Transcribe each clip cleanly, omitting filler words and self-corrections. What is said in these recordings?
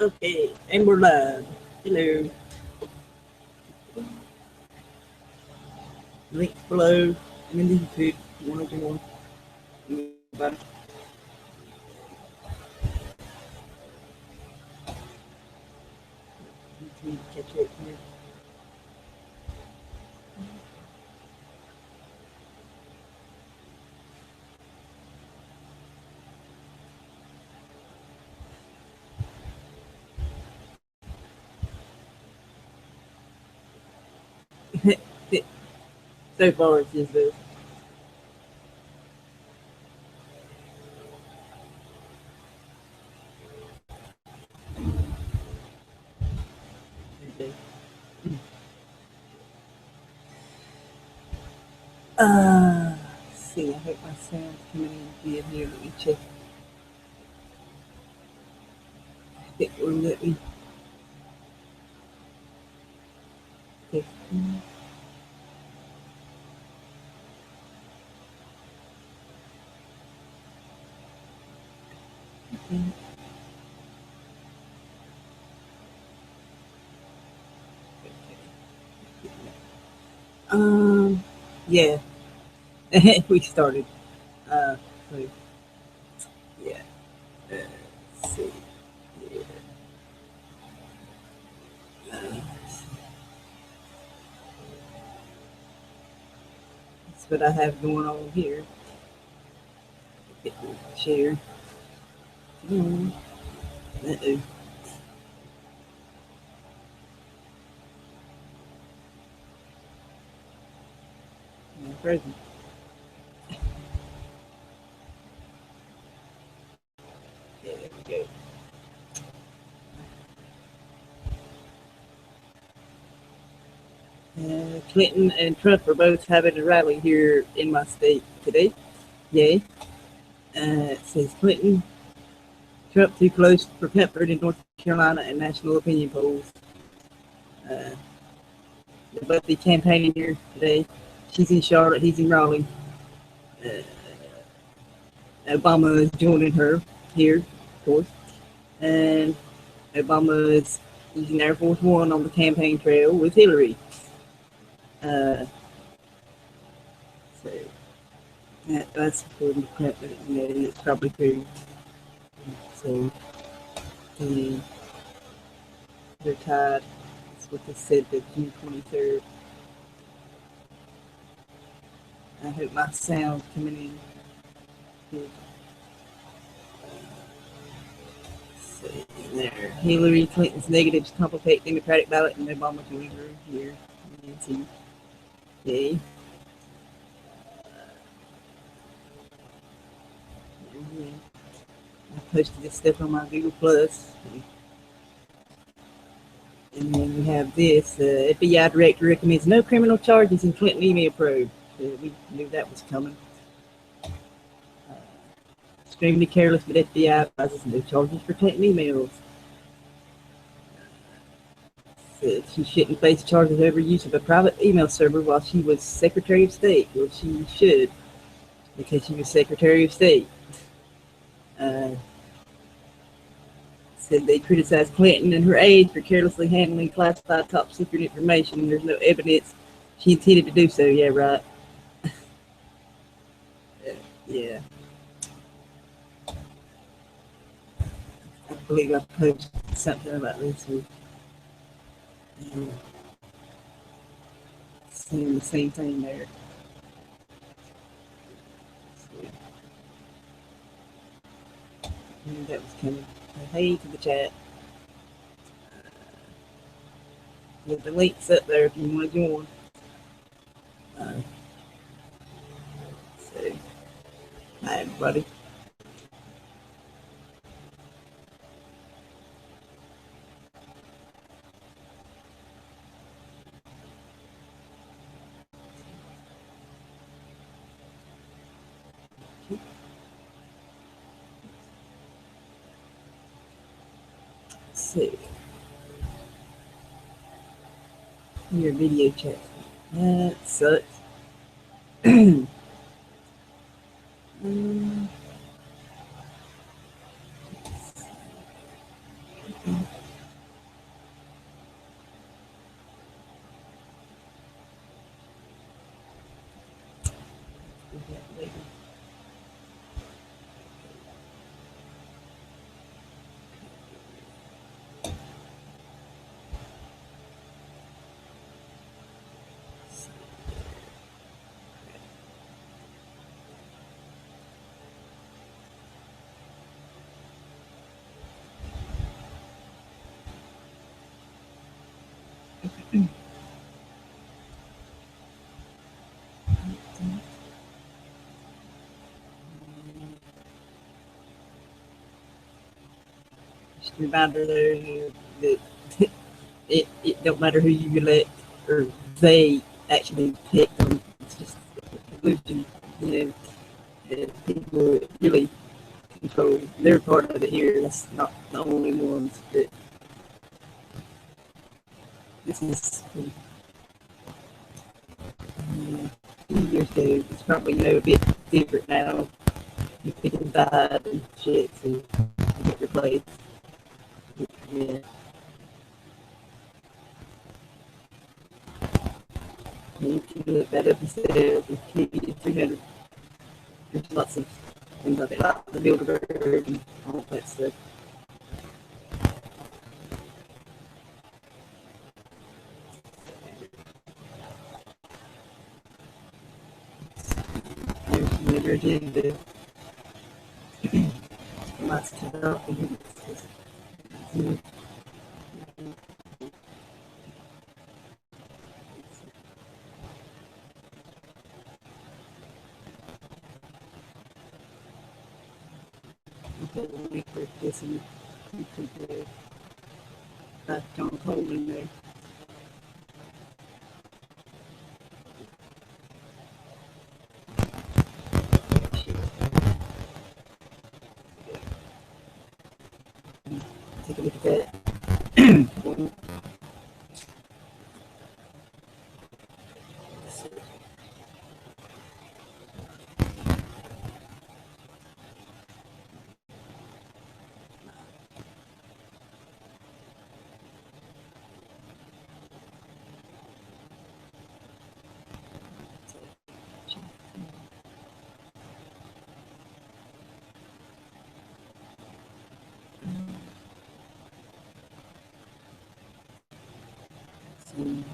Okay, and we're live. Hello. Link below and in the YouTube. You want to join anybody? YouTube, catch it here. So far, it's just this. Okay. Let's see. I hope my sound's coming in good here. Let me check. I think we'll let me check. Yeah, we started. Uh, so, yeah. Let's see. Yeah. That's what I have going on here. Share. Uh-oh. Present. Yeah, there we go. Clinton and Trump are both having a rally here in my state today. Yay. It says Clinton, Trump too close for comfort in North Carolina and national opinion polls. Uh, they'll both be campaigning here today. She's in Charlotte, he's in Raleigh. Uh, Obama is joining her here, of course. And Obama is using Air Force One on the campaign trail with Hillary. Uh, so that's according to Clinton, and it's probably true. So the they're tied. That's what they said the June 23rd. I hope my sound coming in good. See there. Hillary Clinton's negatives complicate Democratic ballot and Obama joins her here. Nancy. Okay. I posted this stuff on my Google Plus. And then we have this. FBI director recommends no criminal charges in Clinton email probe. We knew that was coming. Extremely careless, but FBI advises no charges for Clinton emails. Said she shouldn't face charges over use of a private email server while she was Secretary of State. Well, she should, because she was Secretary of State. Uh, Said they criticized Clinton and her aides for carelessly handling classified top secret information. There's no evidence she intended to do so. Yeah, right. Yeah. I believe I posted something about this week. And seeing the same thing there. So, I knew that was coming. Hey to the chat. The link's up there if you want to join. Uh, so, hi everybody. So, your video chat. That sucks. um, Just a reminder there that it don't matter who you elect or they actually pick them. It's just illusion, and people really control their part of it here. That's not the only ones that this is. Years ago, it's probably a bit different now. People died and shit, so get replaced. Yeah. You can look that up instead of KB 300. There's lots of things like that, like the Bilderberg and all that stuff. There's the agenda. Lots to know. We put this in that John Cole in there. Take a look at that.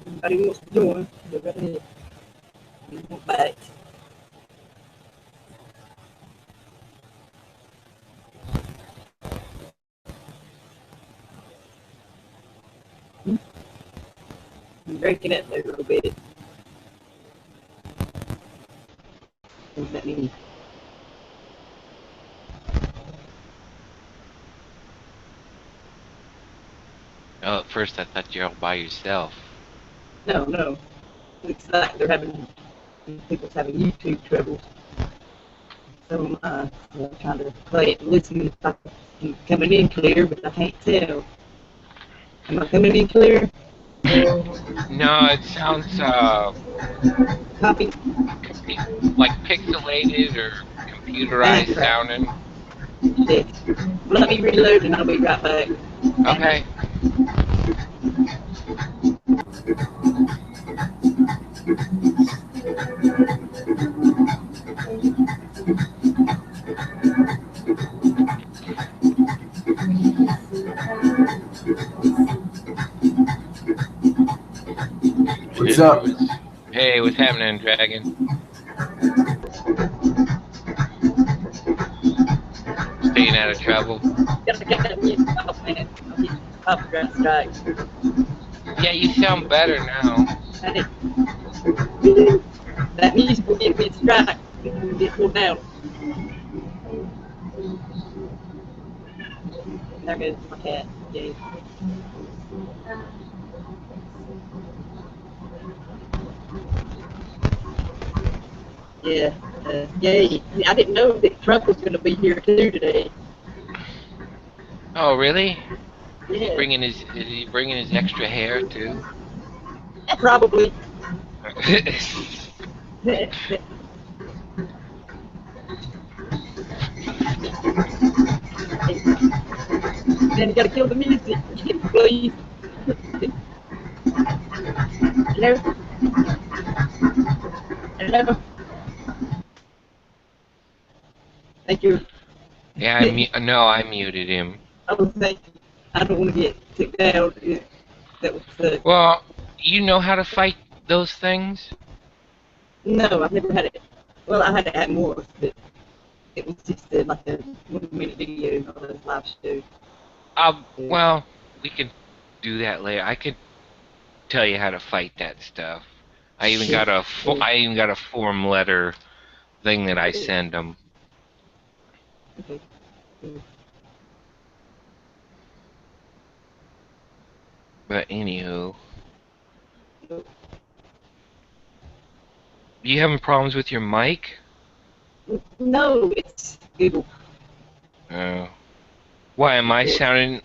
Anybody wants to join, go right ahead. We want back. I'm breaking it there a little bit. What does that mean? Oh, at first I thought you're all by yourself. No. Looks like they're having people's having YouTube troubles. So I'm trying to play it and listen if I'm coming in clear, but I can't tell. Am I coming in clear? No, it sounds Copy. like pixelated or computerized That's right. sounding. Yeah. Let me reload and I'll be right back. Okay. What's up? Hey, what's happening, Dragon? Staying out of trouble? Yeah, you sound better now. That music will get me strike. Get pulled down. There goes my cat. Yay. Yeah. Yay. I didn't know that Trump was going to be here too today. Oh, really? Yeah. Is he bringing his extra hair too? Probably. Then you gotta kill the music, please. Hello? Hello? Thank you. Yeah, no, I muted him. I was thinking, I don't want to get kicked out. That was Well, you know how to fight those things? no, I've never had it. Well, I had it at Morris, but it was just like a 1 minute video on a live show. Well, we can do that later. I could tell you how to fight that stuff. I even got a form letter thing that I send them. Okay. But anywho, you having problems with your mic? No, it's Google. Oh. Why am I sounding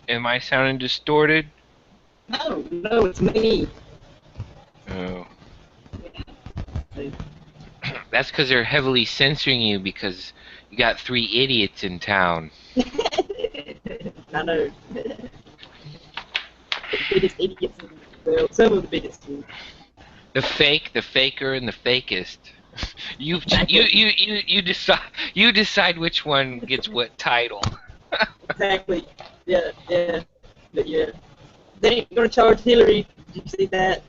distorted? No, it's me. Oh. That's because they're heavily censoring you because you got 3 idiots in town. I know. The biggest idiots. Well, some of the biggest. The faker, and the fakest. You decide which one gets what title. Exactly. Yeah. But yeah. They ain't gonna charge Hillary. Did you see that?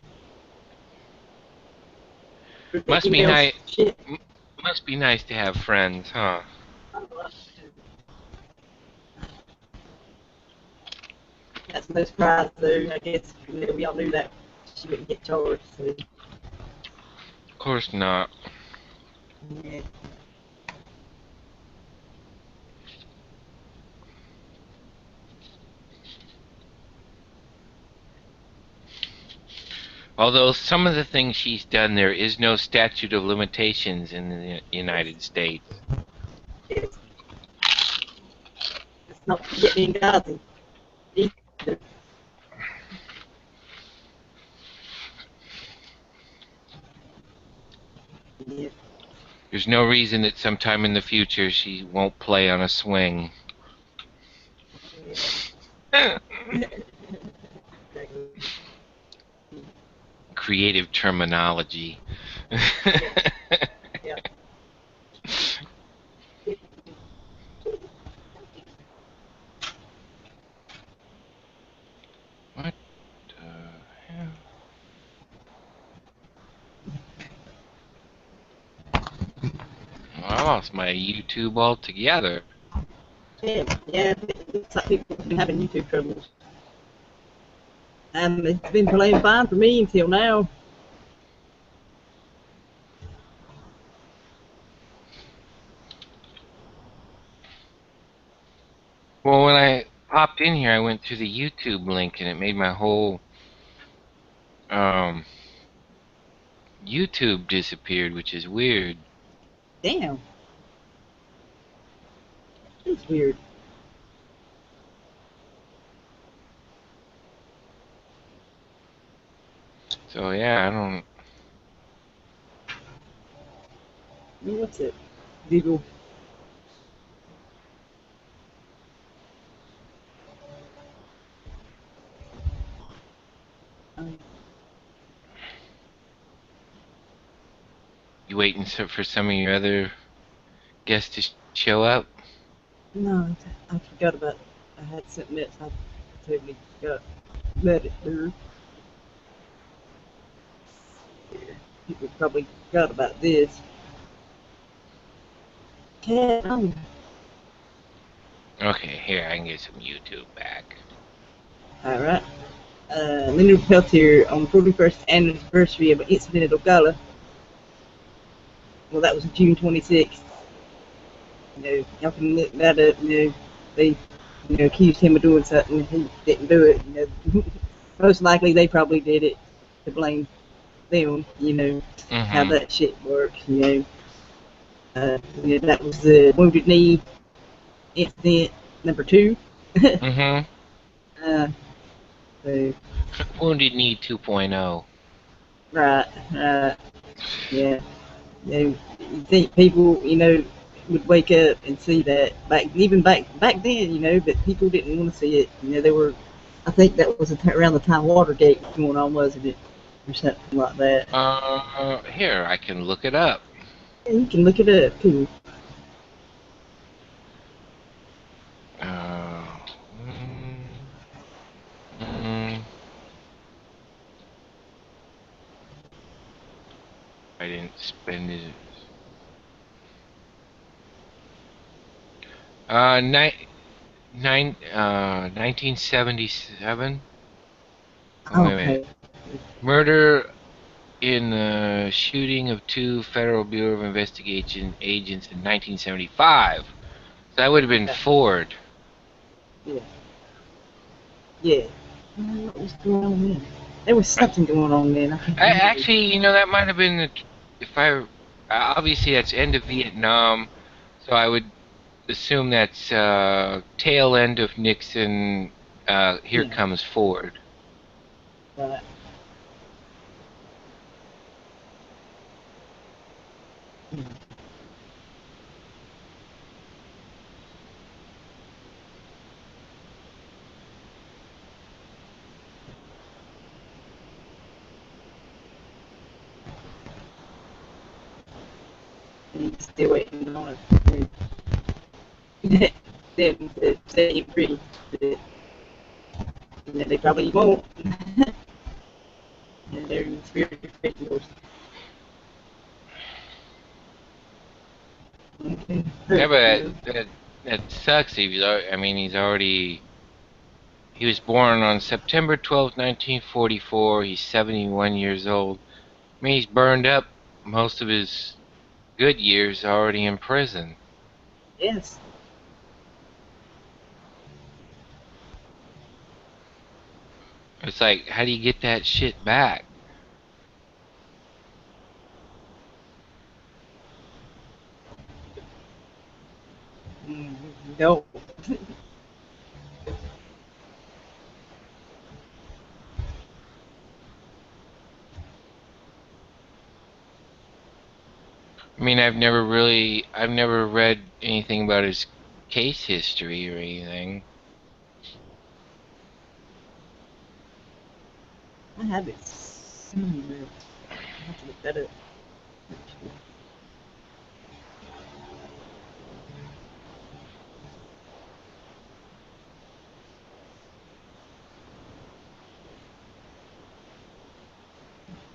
Must be nice. Shit. Must be nice to have friends, huh? That's no surprise, though. I guess we all knew that she wouldn't get charged. So. Of course not. Yeah. Although some of the things she's done, there is no statute of limitations in the United States. It's not getting Gazi either. Yeah. There's no reason that sometime in the future she won't play on a swing. Creative terminology. Yeah. What the hell? Well, I lost my YouTube altogether. Yeah, it's like people have been having YouTube troubles. It's been playing fine for me until now. Well, when I popped in here, I went to the YouTube link and it made my whole YouTube disappeared, which is weird. Damn. It's weird. So yeah, I don't. What's it? Google. You waiting for some of your other guests to show up? No, I forgot about. I had something else. I totally forgot. Let it through. People probably forgot about this. Cat on. Okay, here I can get some YouTube back. All right. Leonard Peltier on the 41st anniversary of an incident at Ocala. Well, that was June 26th. Y'all can look that up. They, accused him of doing something. He didn't do it. Most likely they probably did it to blame them. How that shit works. That was the Wounded Knee incident number 2. So, Wounded Knee 2.0. right. Yeah. You think people, would wake up and see that even back then, but people didn't want to see it. They were. I think that was around the time Watergate was going on, wasn't it, or something like that. Here, I can look it up. Yeah, you can look it up too. I didn't spend it. 1977. Oh, wait a minute. Okay. Murder in the shooting of 2 Federal Bureau of Investigation agents in 1975. So that would have been Ford. Yeah. Yeah. What was going on then? There was something going on then. Actually, that might have been obviously that's end of Vietnam, so I would assume that's tail end of Nixon. Here comes Ford. Right. He's still waiting on it. Them to say it pretty. They probably won't. And they're very professionals. Okay. Yeah, but that sucks. He's already. He was born on September 12th, 1944. He's 71 years old. I mean, he's burned up most of his good years already in prison. Yes. It's like, how do you get that shit back? No. I mean, I've never read anything about his case history or anything. I have it. I have to look that up.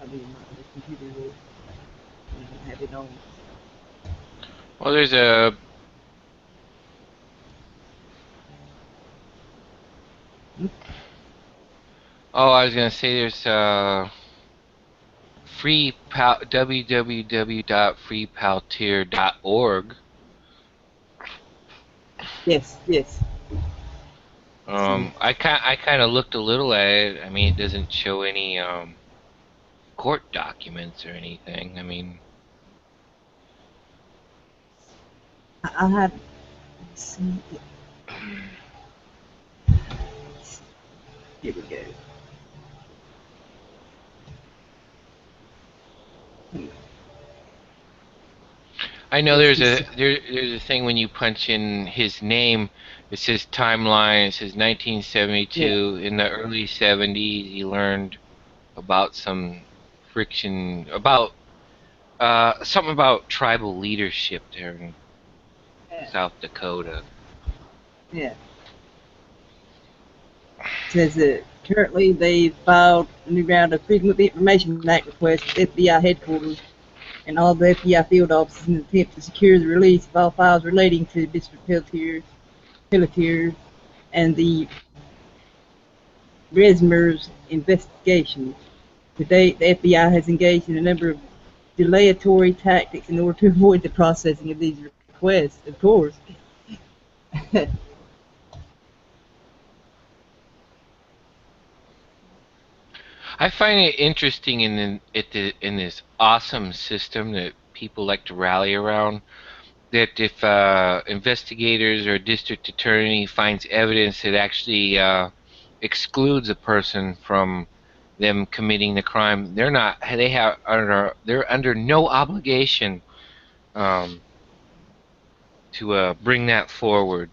I mean, the computer will have it on. Well, there's a. Oh, I was gonna say there's www.freepaltier.org. Yes. I kind of looked a little at it. I mean, it doesn't show any court documents or anything. I mean, I have seen it. Here we go. I know there's a thing when you punch in his name, it says timeline. It says 1972. In the early 70s, he learned about some friction about something about tribal leadership there in South Dakota. Yeah. It says that currently they filed a new round of Freedom of Information Act requests at FBI headquarters and all the FBI field offices in an attempt to secure the release of all files relating to District Pelletier and the Resmer's investigation. To date, the FBI has engaged in a number of dilatory tactics in order to avoid the processing of these requests, of course. I find it interesting in this awesome system that people like to rally around. That if investigators or a district attorney finds evidence that actually excludes a person from them committing the crime, they're under no obligation to bring that forward.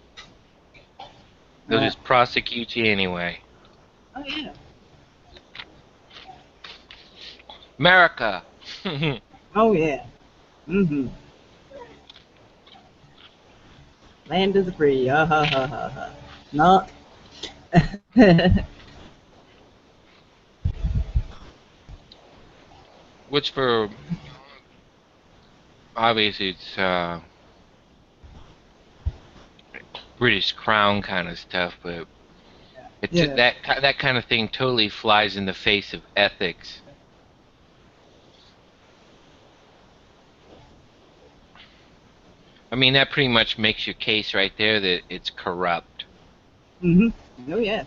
They'll Right. just prosecute you anyway. Oh yeah. America. Oh yeah. Mm-hmm. Land of the free. Ah ha ha ha ha. Not. Which for obviously it's British Crown kind of stuff, but Yeah. that kind of thing totally flies in the face of ethics. I mean, that pretty much makes your case right there that it's corrupt. Mm-hmm. Oh yeah.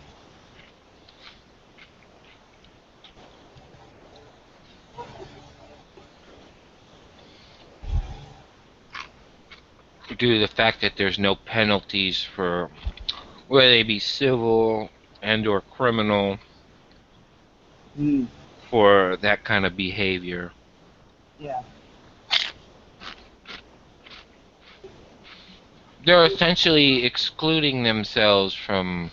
Due to the fact that there's no penalties for whether they be civil and or criminal Mm. for that kind of behavior. Yeah. They're essentially excluding themselves from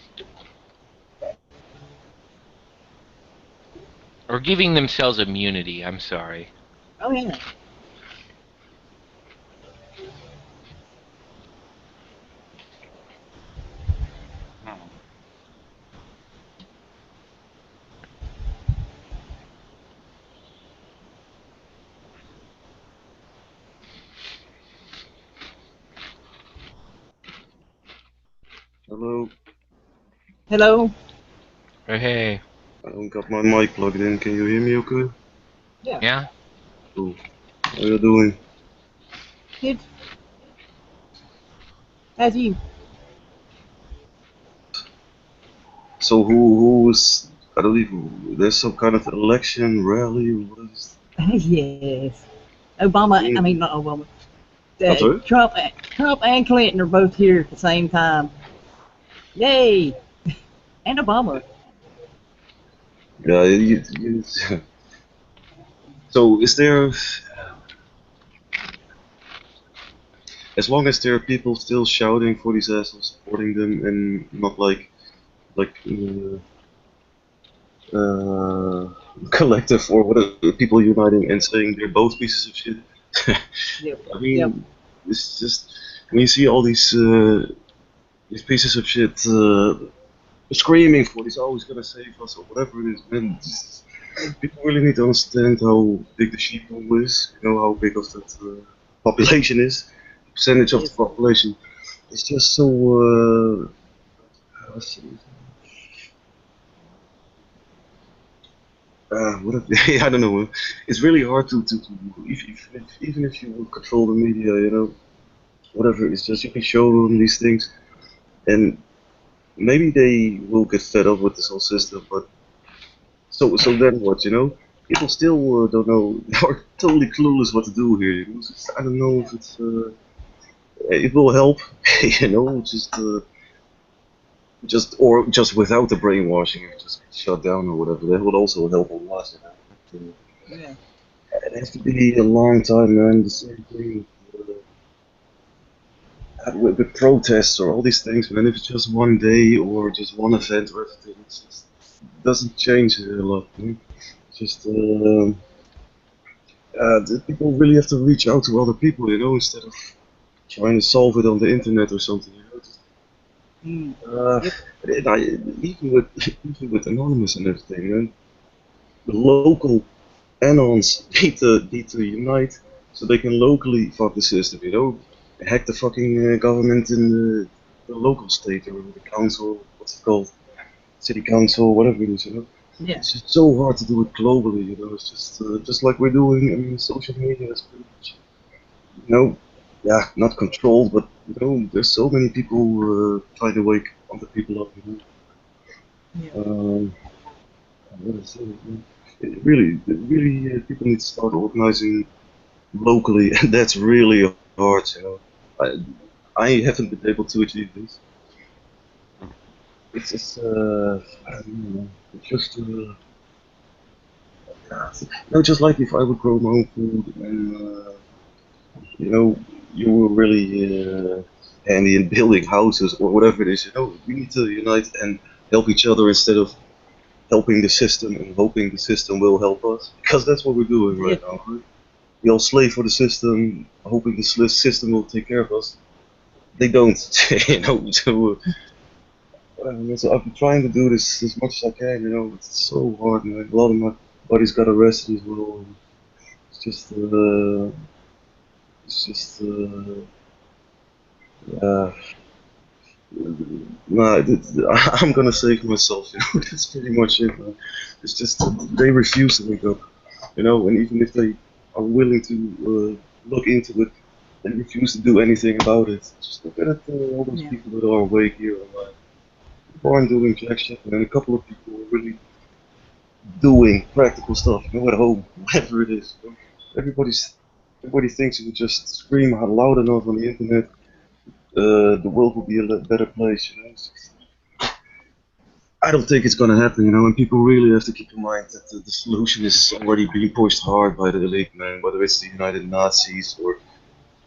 or giving themselves immunity, I'm sorry. Oh yeah. Hello, Hello. Hey, I don't got my mic plugged in. Can you hear me okay? Yeah. yeah? Cool. How you doing? Good. How's you? So who's I don't even there's some kind of election rally. What is Yes. Obama. I mean, mm, not Obama. I'm sorry? Trump and Clinton are both here at the same time. Yay! And Obama. Yeah, so is there as long as there are people still shouting for these assholes, supporting them, and not like collective or whatever people uniting and saying they're both pieces of shit. Yep. I Yep. mean, it's just when you see all these pieces of shit screaming for this, oh, he's gonna save us or whatever it is, man. People really need to understand how big the sheep pool is. You know how big of that population is, percentage of the Yes. population. It's just so. How should I say? What I don't know. It's really hard to even if you will control the media, you know, whatever. It's just you can show them these things, and maybe they will get fed up with this whole system. But so then what? You know, people still don't know, are totally clueless what to do here. You know, I don't know if it will help. You know, just without the brainwashing, if just get shut down or whatever. That would also help a lot. You know. Yeah. It has to be a long time, man. The same thing with protests or all these things, man. If it's just one day or just one event or everything, it doesn't change a lot. You know? Just the people really have to reach out to other people, you know, instead of trying to solve it on the internet or something. You know, Mm. uh, Yep. and even with even with anonymous and everything, man, the local anons need to unite so they can locally fuck the system. You know, hack the fucking government in the local state or the council. What's it called? City council, whatever it is. You know. Yeah. It's just so hard to do it globally, you know. It's just like we're doing. I mean, social media is pretty much, you know, yeah, not controlled, but you know, there's so many people trying to wake other people up. You Yeah. know, what is it? Really, people need to start organizing locally, and that's really hard. You know, I haven't been able to achieve this. It's just, I don't know, it's just. Yeah, no, just like if I would grow my own food and you know you were really handy in building houses or whatever it is. We need to unite and help each other instead of helping the system and hoping the system will help us. Because that's what we're doing right now. Right? We all slave for the system, hoping the system will take care of us. They don't, So, so I've been trying to do this as much as I can. It's so hard, man. A lot of my buddies got arrested as well. It's just, it's just, uh, nah, I'm gonna save myself. That's pretty much it, man. It's just they refuse to wake up, and even if they are willing to look into it, they refuse to do anything about it. Just look at all those Yeah. people that are awake here online. People aren't doing jack shit, and a couple of people are really doing practical stuff, at home, whatever it is. Everybody thinks if you just scream out loud enough on the internet, the world will be a better place. I don't think it's gonna happen, and people really have to keep in mind that the solution is already being pushed hard by the elite, man, whether it's the United Nazis or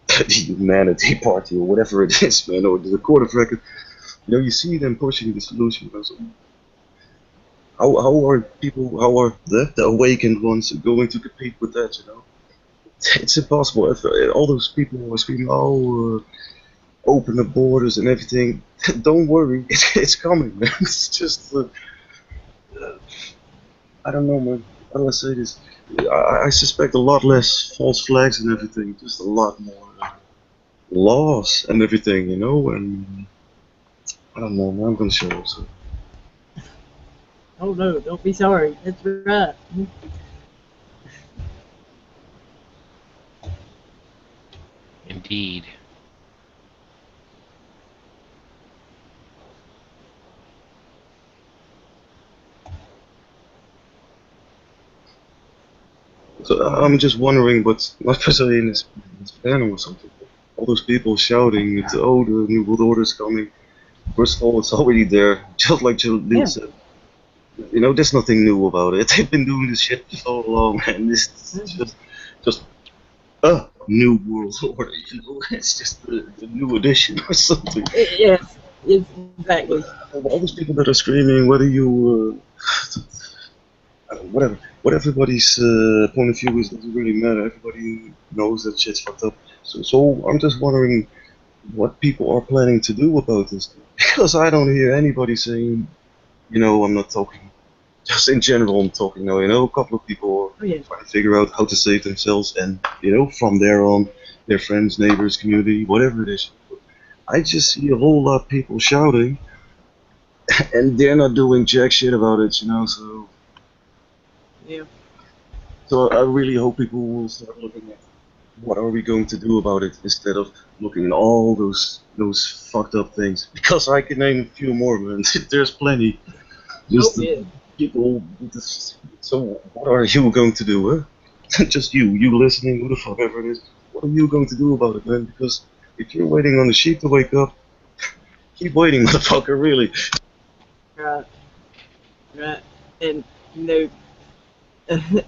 the Humanity Party or whatever it is, man, or the Court of Record. You see them pushing the solution. So how are people, how are the awakened ones going to compete with that? It's impossible. If all those people are screaming, oh, open the borders and everything, don't worry, it's coming, man. It's just, I don't know, man. How do I say this? I suspect a lot less false flags and everything, just a lot more laws and everything, and I don't know, man. I'm gonna show up. So. Oh no, don't be sorry. That's right. Indeed. So I'm just wondering, but not necessarily in this panel or something. All those people shouting, "Oh, the new world order is coming." First of all, it's already there, just like Jill Yeah. said. There's nothing new about it. They've been doing this shit for so long, and this is just a new world order. It's just the new edition or something. Yes, yes, exactly. All those people that are screaming, whether you, whatever, what everybody's point of view is, doesn't really matter. Everybody knows that shit's fucked up. So I'm just wondering what people are planning to do about this, because I don't hear anybody saying, I'm not talking. Just in general, I'm talking now. A couple of people Oh yeah. are trying to figure out how to save themselves, and from there on, their friends, neighbors, community, whatever it is. I just see a whole lot of people shouting, and they're not doing jack shit about it. So. Yeah. So I really hope people will start looking at what are we going to do about it instead of looking at all those fucked up things. Because I can name a few more, man. There's plenty. Just Oh yeah. people. So what are you going to do, huh? Just you listening, who the fuck ever it is. What are you going to do about it, man? Because if you're waiting on the sheep to wake up, keep waiting, motherfucker. Really. Right. Right. And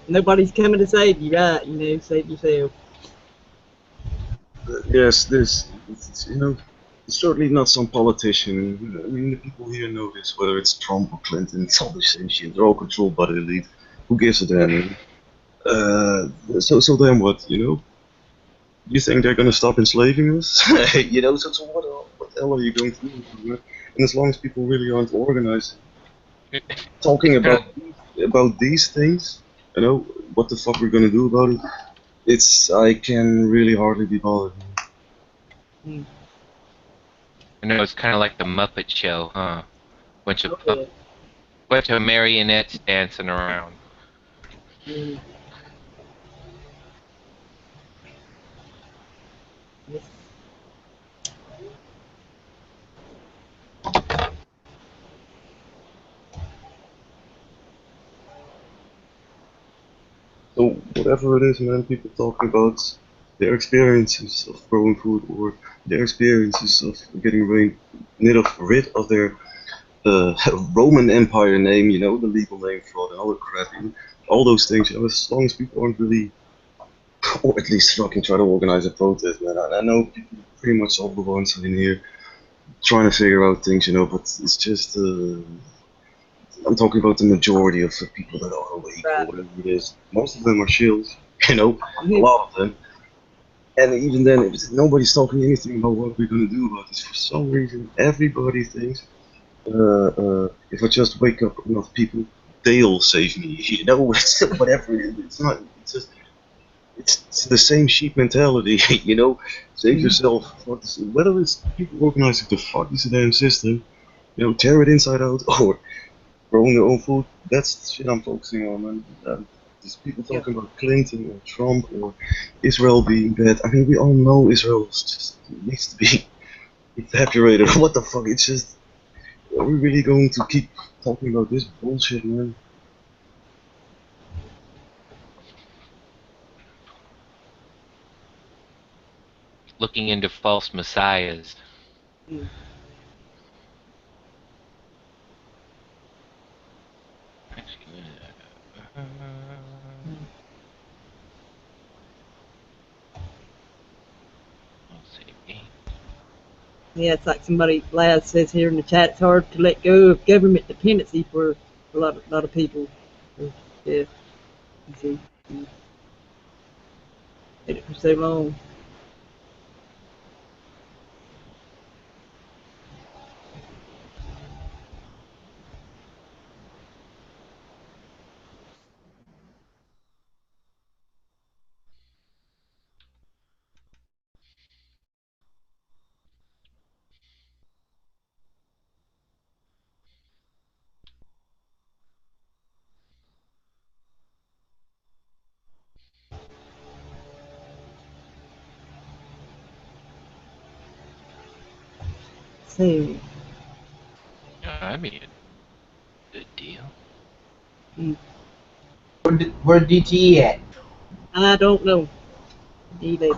nobody's coming to save you, right? Save yourself. Yes, it's certainly not some politician. I mean, the people here know this, whether it's Trump or Clinton, it's all the same shit. They're all controlled by the elite. Who gives a damn? So then what? You think they're gonna stop enslaving us? So what the hell are you going to do? And as long as people really aren't organized, talking about these things, what the fuck we're gonna do about it? I can really hardly be bothered. Mm. I know it's kind of like the Muppet Show, huh? Bunch of Oh, bunch of marionettes dancing around. yeah. Mm. Yes. So whatever it is, man, people talking about their experiences of growing food or their experiences of getting rid of their Roman Empire name, the legal name fraud and all the crap, all those things. As long as people aren't really or at least fucking try to organize a protest, man. I know people, pretty much all the ones in here trying to figure out things, but it's just, I'm talking about the majority of the people that are awake or Right. whatever it is. Most of them are shills, a Mhm. lot of them. And even then, nobody's talking anything about what we're gonna do about this. For some reason, everybody thinks, if I just wake up enough people, they'll save me. It's whatever it is. It's not. It's just. It's the same sheep mentality. Save Mhm. yourself. Whether it's people organizing to fuck this damn system, tear it inside out, or growing their own food. That's the shit I'm focusing on, man. These people Yeah. talking about Clinton or Trump or Israel being bad. I mean, we all know Israel just needs to be evaporated. What the fuck? It's just, are we really going to keep talking about this bullshit, man? Looking into false messiahs. Mm. I'll say eight. Yeah, it's like somebody Laz says here in the chat. It's hard to let go of government dependency for a lot of people. So, yeah, you see, did it for so long. So That'd be a good deal. Where's DTE at? I don't know. Either.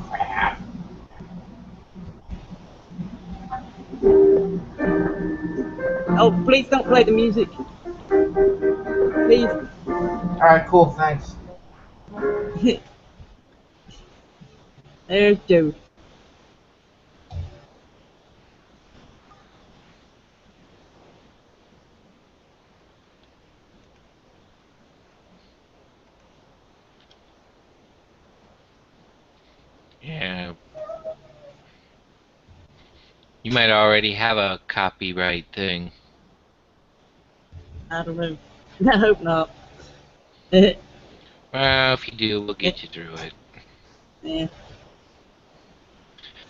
Oh, please don't play the music. Please. Alright, cool, thanks. There's Joe. Yeah. You might already have a copyright thing. I don't know. I hope not. Yeah. Well, if you do, we'll get you through it.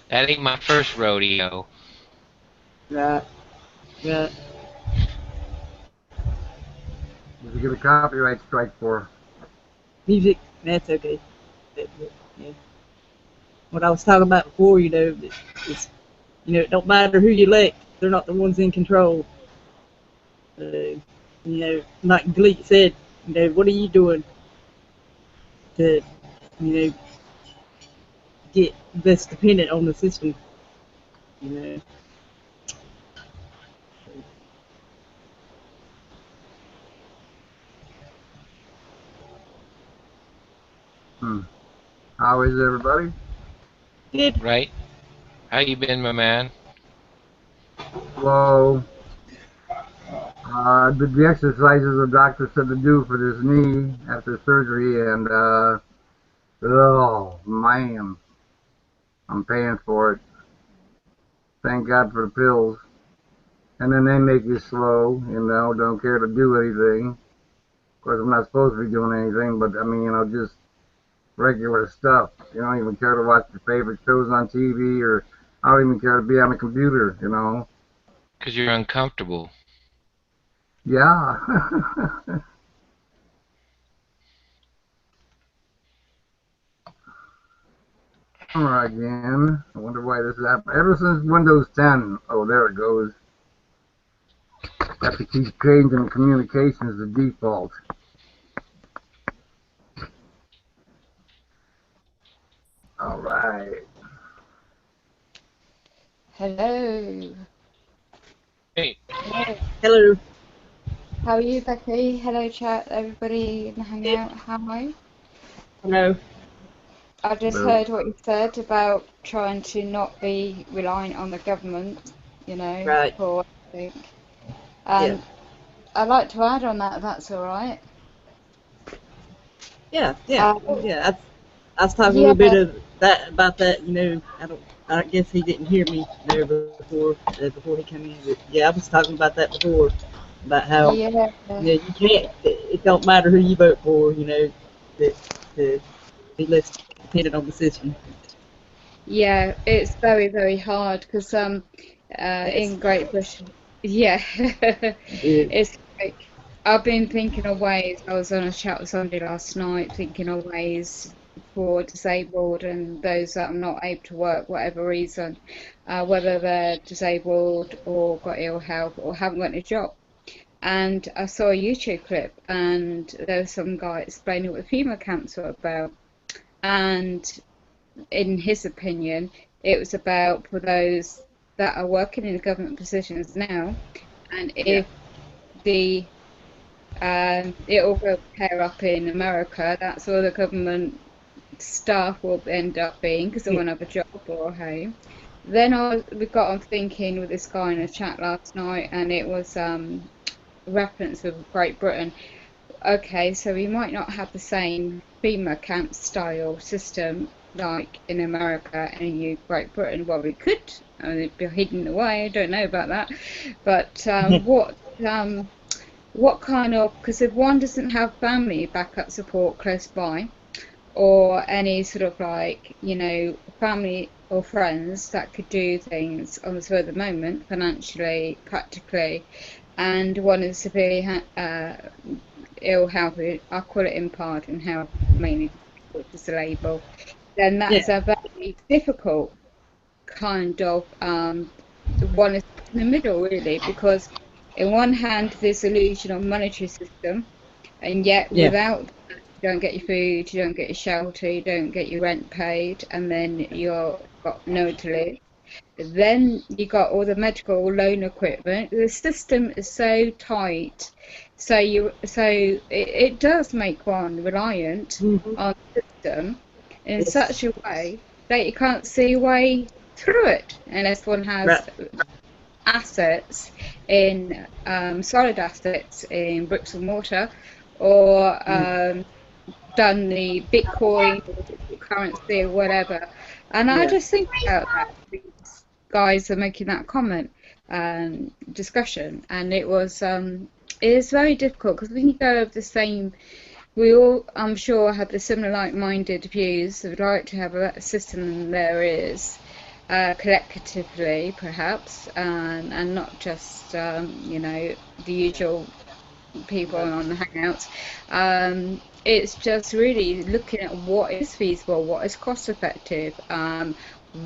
That ain't my first rodeo. Right. Right. If you get a copyright strike for. Music. That's okay. Yeah. What I was talking about before, it's, it don't matter who you elect. They're not the ones in control. Like Gleek said, what are you doing to, you know, get less dependent on the system? You know. How is everybody? Good. Right? How you been, my man? Well, I did the exercises the doctor said to do for this knee after surgery, and oh man, I'm paying for it. Thank God for the pills. And then they make you slow, don't care to do anything. Of course, I'm not supposed to be doing anything, but I mean, just regular stuff. You don't even care to watch your favorite shows on TV, or I don't even care to be on the computer, 'Cause you're uncomfortable. Yeah. Alright, again. I wonder why this happened. Ever since Windows 10, oh, there it goes. Have to keep changing communications to default. Alright. Hello. Hey, Hello. Hello. How are you, Becky? Hello, chat, everybody in the hangout. How are you? Hello. I just Well, heard what you said about trying to not be reliant on the government, you know, Right. for everything. Yeah. And I'd like to add on that, if that's all right. Yeah. Yeah. Um, Yeah. I was talking a yeah, little bit of that about that. I guess he didn't hear me there before he came in. But yeah, I was talking about that before about how yeah, you can't. It don't matter who you vote for. That to be less dependent on the system. yeah. It's very, very hard because Yes. in Great Britain, yeah, It, it's like I've been thinking of ways. I was on a chat with somebody last night, thinking of ways for disabled and those that are not able to work, whatever reason, whether they're disabled or got ill health or haven't got a job. And I saw a YouTube clip, and there was some guy explaining what FEMA camps were about. And in his opinion, it was about for those that are working in government positions now, and yeah. if the it'll go pair up in America, that's all the government staff will end up being because they Yeah. won't have a job or a home. We got on thinking with this guy in a chat last night, and it was reference with Great Britain. Okay, so we might not have the same FEMA camp style system like in America and in Great Britain. Well, we could, I mean, it'd be hidden away. I don't know about that, but what kind of? Because if one doesn't have family backup support close by, or any sort of like, family or friends that could do things on the spur of the moment, financially, practically, and one is severely ill health, I call it impaired in health, mainly which is the label, then that's Yeah. a very difficult kind of one is in the middle really, because in one hand there's illusion of monetary system, and yet Yeah. without that, you don't get your food, you don't get your shelter, you don't get your rent paid, and then you've got nowhere to live. Then you got all the medical loan equipment. The system is so tight, it does make one reliant Mm-hmm. on the system in Yes. such a way that you can't see a way through it unless one has Right. assets in solid assets in bricks and mortar, or done the Bitcoin or digital currency or whatever. And I Yeah. just think about that. These guys are making that comment discussion, and it is very difficult because when you go over the same, we all, I'm sure, have the similar like-minded views. We'd like to have a better system than there is. Collectively, perhaps, and not just the usual people on the Hangouts. It's just really looking at what is feasible, what is cost effective,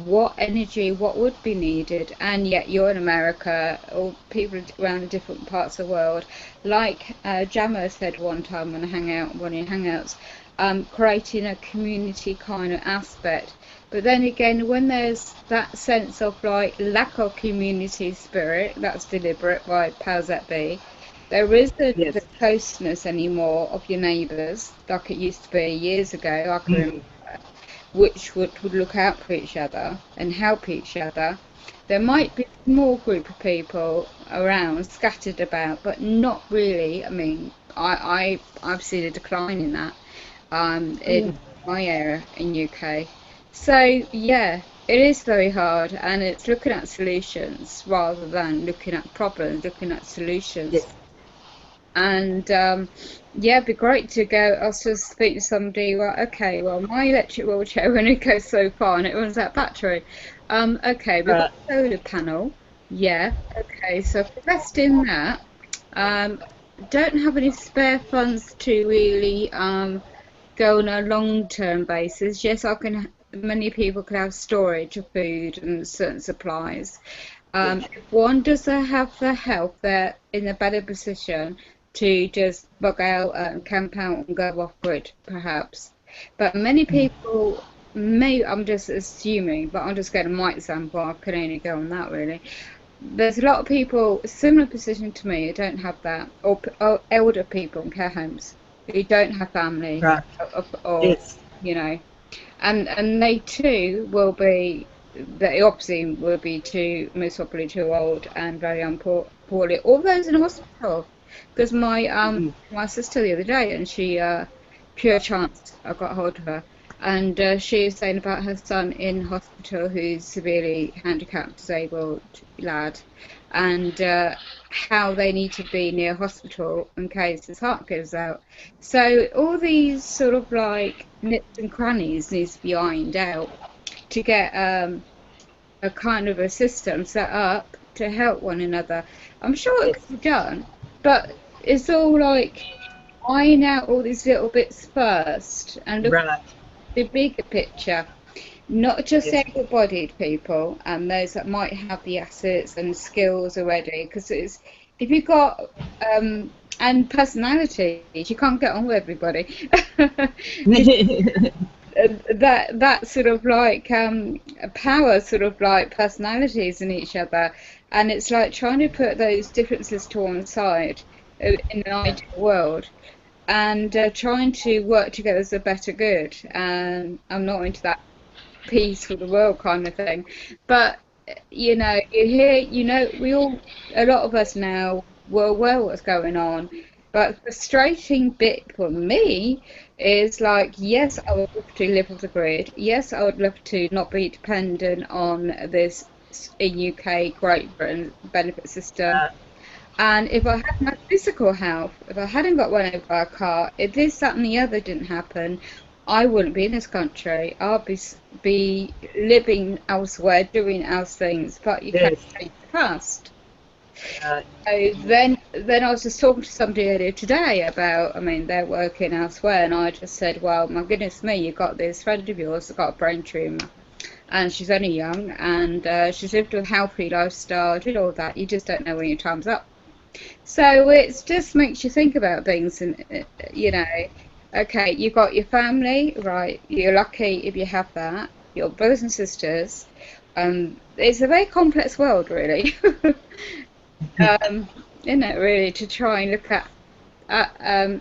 what energy, what would be needed, and yet you're in America, or people around the different parts of the world, like Jammer said one time on a Hangout, one of your Hangouts, creating a community kind of aspect. But then again, when there's that sense of like lack of community spirit, that's deliberate by powers that be, there isn't the Yes. closeness anymore of your neighbours like it used to be years ago. I can remember, Mm-hmm. which would look out for each other and help each other. There might be a small group of people around, scattered about, but not really. I mean, I've seen a decline in that Yeah. in my area in UK. So yeah, it is very hard, and it's looking at solutions rather than looking at problems, looking at solutions. Yes. And yeah, it'd be great to go. I was just speaking to somebody. Well, okay, well, my electric wheelchair only goes so far, and it runs out battery. Okay, we've got Right. a solar panel. Yeah. Okay, so if we invest in that, um, don't have any spare funds to really go on a long-term basis. Yes, many people can have storage of food and certain supplies. Yes. If one doesn't have the health, they're in a better position to just bug out and camp out and go off grid, perhaps. But many people may, I'm just assuming, but I'm just getting my example, I can only go on that really. There's a lot of people, similar position to me, who don't have that, or elder people in care homes who don't have family, Right. or Yes. you know, and they too will be, the opposite will be too, most probably too old and very poorly. All those in hospital, because my sister the other day, and she pure chance I got hold of her, and she was saying about her son in hospital who's severely handicapped, disabled lad, and how they need to be near hospital in case his heart goes out. So all these sort of like nips and crannies needs to be ironed out to get a kind of a system set up to help one another. I'm sure it could be done, but it's all like iron out all these little bits first and look Right. at the bigger picture. Not just Yes. able-bodied people and those that might have the assets and skills already, because it's if you've got and personalities, you can't get on with everybody. That sort of like power sort of like personalities in each other, and it's like trying to put those differences to one side in an ideal world and trying to work together as a better good. And I'm not into that peace for the world kind of thing, but you know, you hear, you know, we all, a lot of us now, were aware what's going on, but the frustrating bit for me is like, yes, I would love to live off the grid, yes, I would love to not be dependent on this in UK Great Britain benefit system. And if I had my physical health, if I hadn't got run over by a car, if this, that, and the other didn't happen, I wouldn't be in this country. I'll be living elsewhere, doing else things. But you can't Yes. change the past. Uh, So then I was just talking to somebody earlier today about, I mean, they're working elsewhere, and I just said, well, my goodness me, you've got this friend of yours that got a brain tumour, and she's only young, and she's lived a healthy lifestyle, did all that. You just don't know when your time's up. So it just makes you think about things, and you know, okay, you've got your family, right? You're lucky if you have that. Your brothers and sisters. It's a very complex world, really. Isn't it really, to try and look at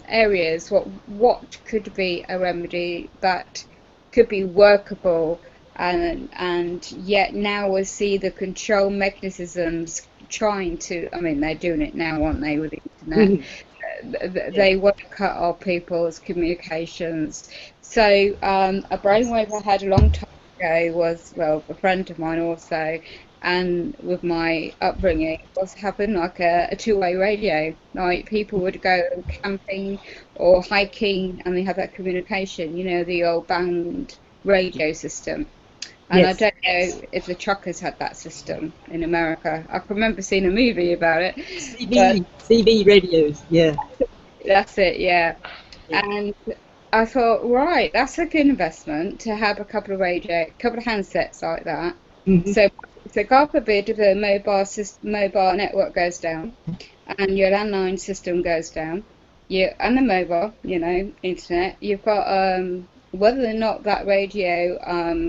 areas what could be a remedy that could be workable, and yet now we see the control mechanisms trying to, I mean, they're doing it now, aren't they, with the internet? They want to cut off people's communications. So a brainwave I had a long time ago was, well, a friend of mine also, and with my upbringing, was having like a two-way radio. Like people would go camping or hiking and they have that communication, you know, the old band radio system. And Yes. I don't know if the truckers had that system in America. I can remember seeing a movie about it. CB radios. Yeah. That's it, yeah. Yeah. And I thought, right, that's a good investment to have a couple of handsets like that. Mhm. So God forbid if the mobile network goes down and your landline system goes down, and the mobile, you know, internet, you've got whether or not that radio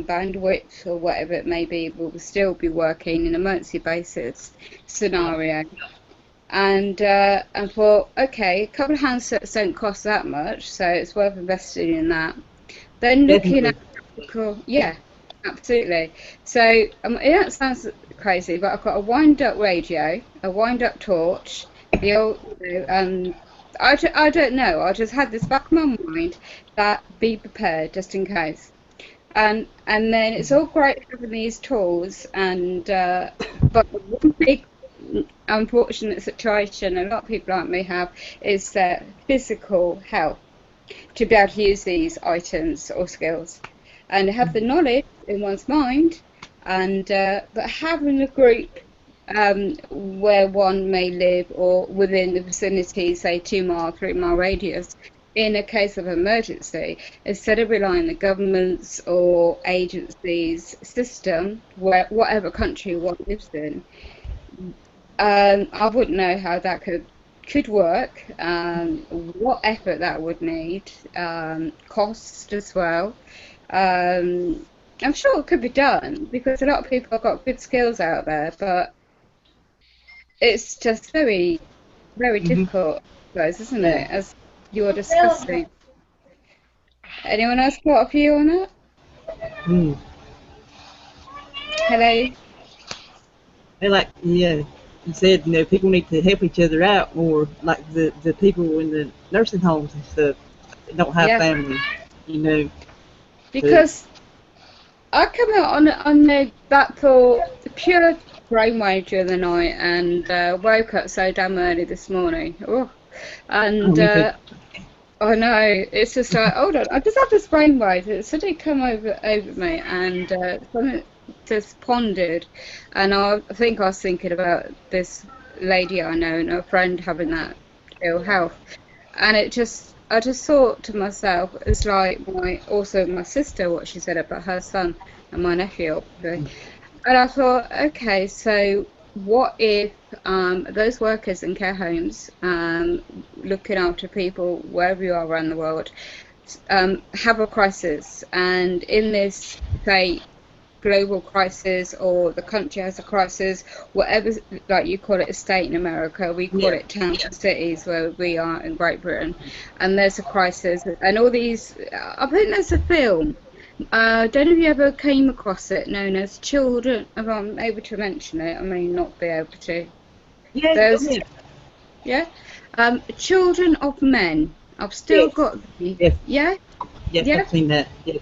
bandwidth or whatever it may be will still be working in an emergency basis scenario. And thought, okay, a couple of handsets don't cost that much, so it's worth investing in that. Then looking at, yeah, absolutely. So that sounds crazy, but I've got a wind-up radio, a wind-up torch, the old, I don't know. I just had this back in my mind that be prepared just in case. And then it's all great having these tools, and but one big unfortunate situation a lot of people like me have is their physical health to be able to use these items or skills, and have the knowledge in one's mind, and but having a group where one may live or within the vicinity, say 2 mile, 3 mile radius, in a case of emergency, instead of relying on the governments or agencies system, where whatever country one lives in. I wouldn't know how that could work, what effort that would need, cost as well. I'm sure it could be done because a lot of people have got good skills out there, but it's just very, very difficult, guys, isn't it? As you're discussing. Anyone else got a view on it? Hmm. Hello. And like, yeah, you said, people need to help each other out more. Like the people in the nursing homes and stuff that don't have Yeah. families. You know. Because I come out on that thought, pure brainwave during the night, and woke up so damn early this morning. Oh, and me too. I know, it's just like, hold on, I just had this brainwave. It suddenly come over me, and something just pondered, and I think I was thinking about this lady I know and her friend having that ill health, and I just thought to myself, it's like also my sister, what she said about her son and my nephew, obviously. And I thought, okay, so what if those workers in care homes, looking after people wherever you are around the world, have a crisis, and in this, say, global crisis, or the country has a crisis, whatever, like you call it a state in America, we call it towns and cities where we are in Great Britain, and there's a crisis, and all these, I think there's a film, don't know if you ever came across it, known as Children, if I'm able to mention it, I may not be able to. Yeah. There's, Yeah. Children of Men. I've still Yes. got the, Yes. yeah? Yes, Yeah. I've seen that. Yes.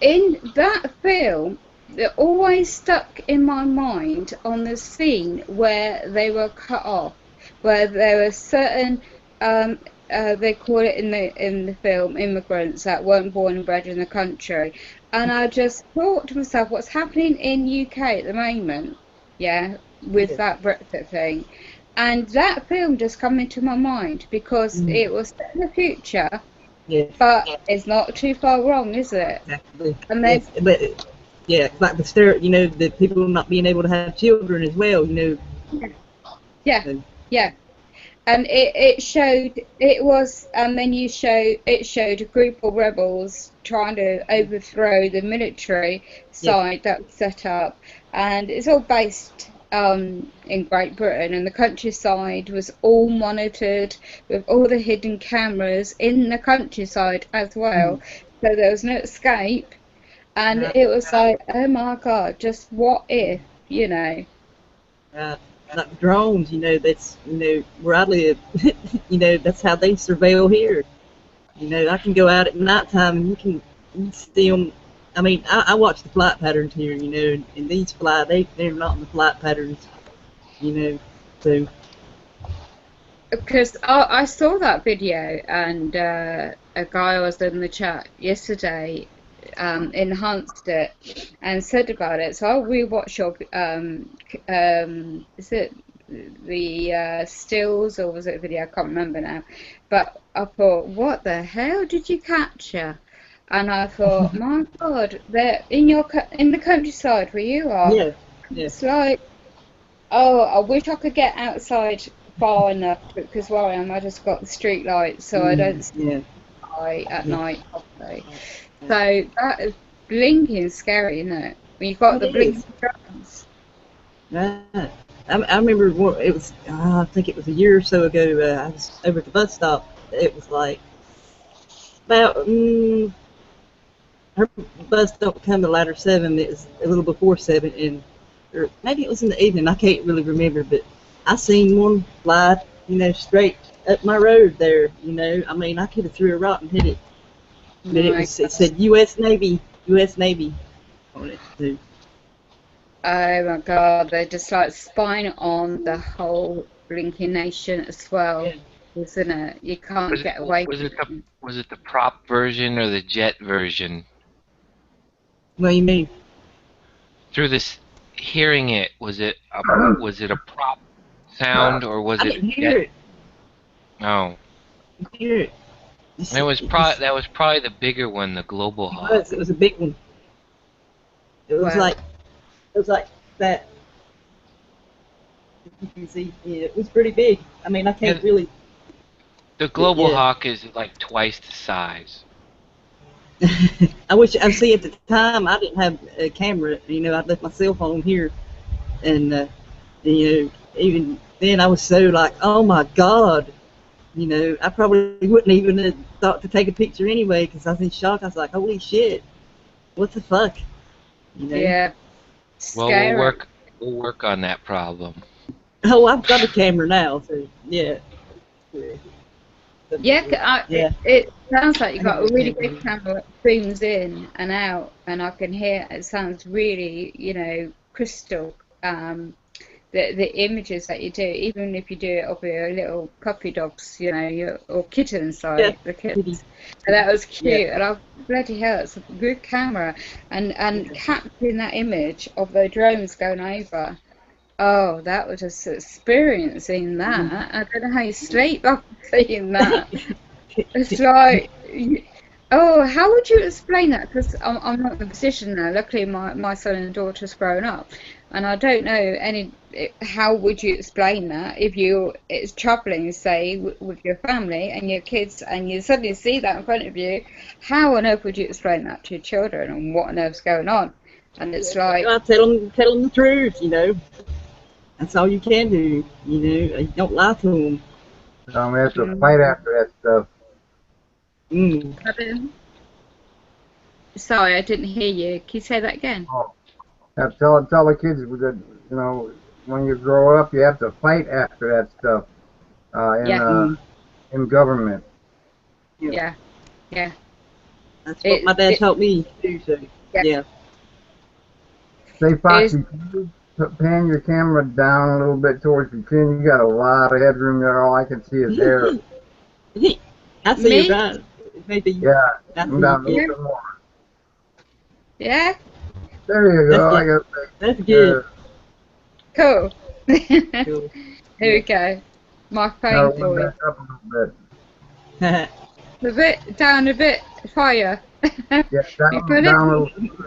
In that film, they're always stuck in my mind on the scene where they were cut off, where there were certain, they call it in the film, immigrants that weren't born and bred in the country, and I just thought to myself, what's happening in UK at the moment, yeah, with that Brexit thing, and that film just come into my mind because it was set in the future. Yes. But it's not too far wrong, is it? Exactly. And then, Yes, but yeah, like the people not being able to have children as well. yeah, So, yeah. And it showed, it showed a group of rebels trying to overthrow the military side that was set up, and it's all based in Great Britain, and the countryside was all monitored with all the hidden cameras in the countryside as well, so there was no escape, and it was like, oh my God, just what if, like drones, that's where I live. That's how they surveil here. I can go out at nighttime and you can see them. I mean, I watch the flight patterns here, and these they're not in the flight patterns, so. Because I saw that video, and a guy was in the chat yesterday enhanced it and said about it. So I'll rewatch your is it the stills, or was it a video? I can't remember now. But I thought, what the hell did you capture? And I thought, my God, they're in the countryside where you are. Yeah. It's like, oh, I wish I could get outside far enough, because where I am, I just got the street lights, so I don't see at night properly. So that is blinking scary, isn't it? When you've got the blinking drones. Right. I remember it was, I think it was a year or so ago, I was over at the bus stop. It was like about, her bus don't come to ladder 7, it was a little before 7, or maybe it was in the evening, I can't really remember, but I seen one fly, straight up my road there, I mean, I could have threw a rock and hit it. But it said U.S. Navy on it too. Oh my God, they're just like spying on the whole blinking nation as well, isn't it? You can't get away from it. Was it the prop version or the jet version? What do you mean? Through this, hearing it, was it a prop sound, or was it? I didn't hear it. No. I didn't hear it. That was probably the bigger one, the Global Hawk. It was a big one. It was like that. You can see, it was pretty big. I mean, I can't really. The Global Hawk is like twice the size. I wish I see at the time I didn't have a camera. I left my cell phone here, and even then I was so like, oh my God. I probably wouldn't even have thought to take a picture anyway, because I was in shock. I was like, holy shit. what the fuck? You know? Yeah. Well, Scary. we'll work on that problem. Oh, I've got a camera now, so yeah. Yeah, Yeah. it sounds like you've got a Okay. really good camera that zooms in and out, and I can hear it sounds really, crystal. The images that you do, even if you do it of your little puppy dogs, or kittens, Yeah. like the kittens. And that was cute, Yeah. and I bloody hell, it's a good camera, and capturing that image of the drones going over. Oh, that was just experiencing that. I don't know how you sleep after seeing that. It's like, oh, how would you explain that? Because I'm not in a position now. Luckily, my son and daughter's grown up, and I don't know how would you explain that if it's traveling, say, with your family and your kids, and you suddenly see that in front of you. How on earth would you explain that to your children, and what on earth's going on? And it's like, I tell them the truth, That's all you can do, You don't lie to them. We have to fight after that stuff. Mm. sorry, I didn't hear you. Can you say that again? Oh, have to tell the kids that when you grow up, you have to fight after that stuff. In government. Yeah. That's what my dad taught me too. So yeah. Say, Foxy, can you pan your camera down a little bit towards your chin? You got a lot of headroom there. All I can see is hair. I see you right. Maybe. Yeah. I I'm see down a you. little bit more. Yeah. There you go. That's good. Cool. Cool. Here we go. My phone for you. Back up a little bit. Down a bit, higher. Yeah, You put down a it little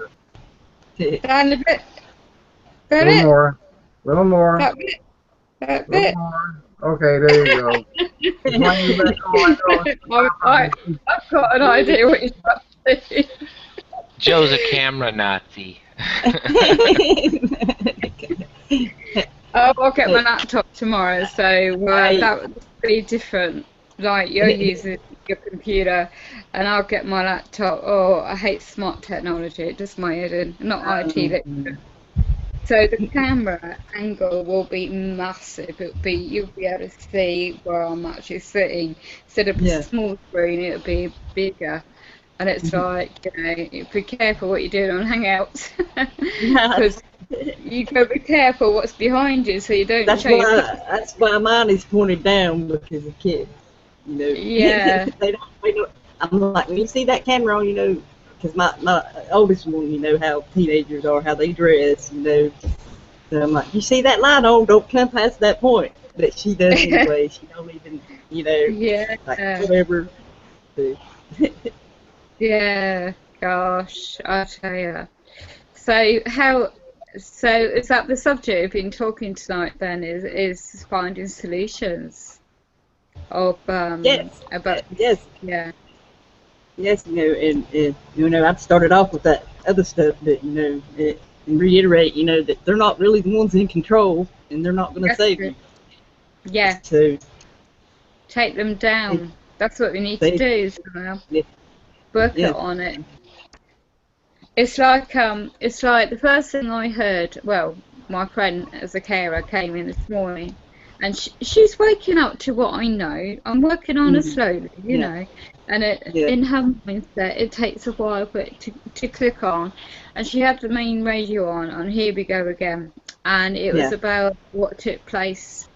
bit. down a bit. A Got little it? more. Little more. That bit. That Little bit. more. Okay, there you go. As long as you back on, I've got an idea what you're trying to do. Joe's a camera Nazi. I'll get my laptop tomorrow, so that would be different. Like, you're using your computer, and I'll get my laptop. Oh, I hate smart technology. It does my head in. Not IT lecture. So the camera angle will be massive. You'll be able to see where I'm actually sitting. Instead of a small screen, it'll be bigger. And it's like, be careful what you're doing on Hangouts. Because you got to be careful what's behind you so you don't That's why mine is pointed down because of kids. Yeah. they don't. I'm like, when you see that camera on, because my oldest one, how teenagers are, how they dress, So I'm like, you see that line on, don't come past that point. But she does anyway. She don't even, Yeah. like whatever. Yeah. Gosh, I tell you. So is that the subject we've been talking tonight? Then is finding solutions of Yes. about Yes. yeah. Yes, and I've started off with that other stuff that, and reiterate, that they're not really the ones in control, and they're not going to save you. Yeah. So Take them down. That's what we need to do, somehow. Yeah. Work on it. It's like the first thing I heard. Well, my friend as a carer came in this morning, and she's waking up to what I know. I'm working on her slowly, you know, and in her mindset it takes a while for it to click on. And she had the main radio on, and here we go again. And it was about what took place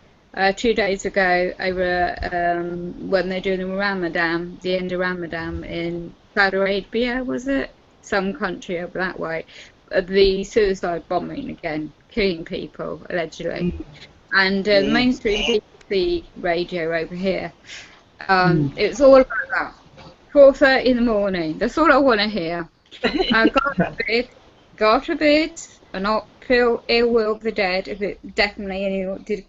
2 days ago over when they're doing Ramadan, the end of Ramadan in Saudi Arabia, was it? Some country over that way. The suicide bombing again, killing people allegedly. And mainstream BBC radio over here. It's all about that. 4:30 in the morning. That's all I want to hear. God forbid, and not feel ill will of the dead if it definitely anyone did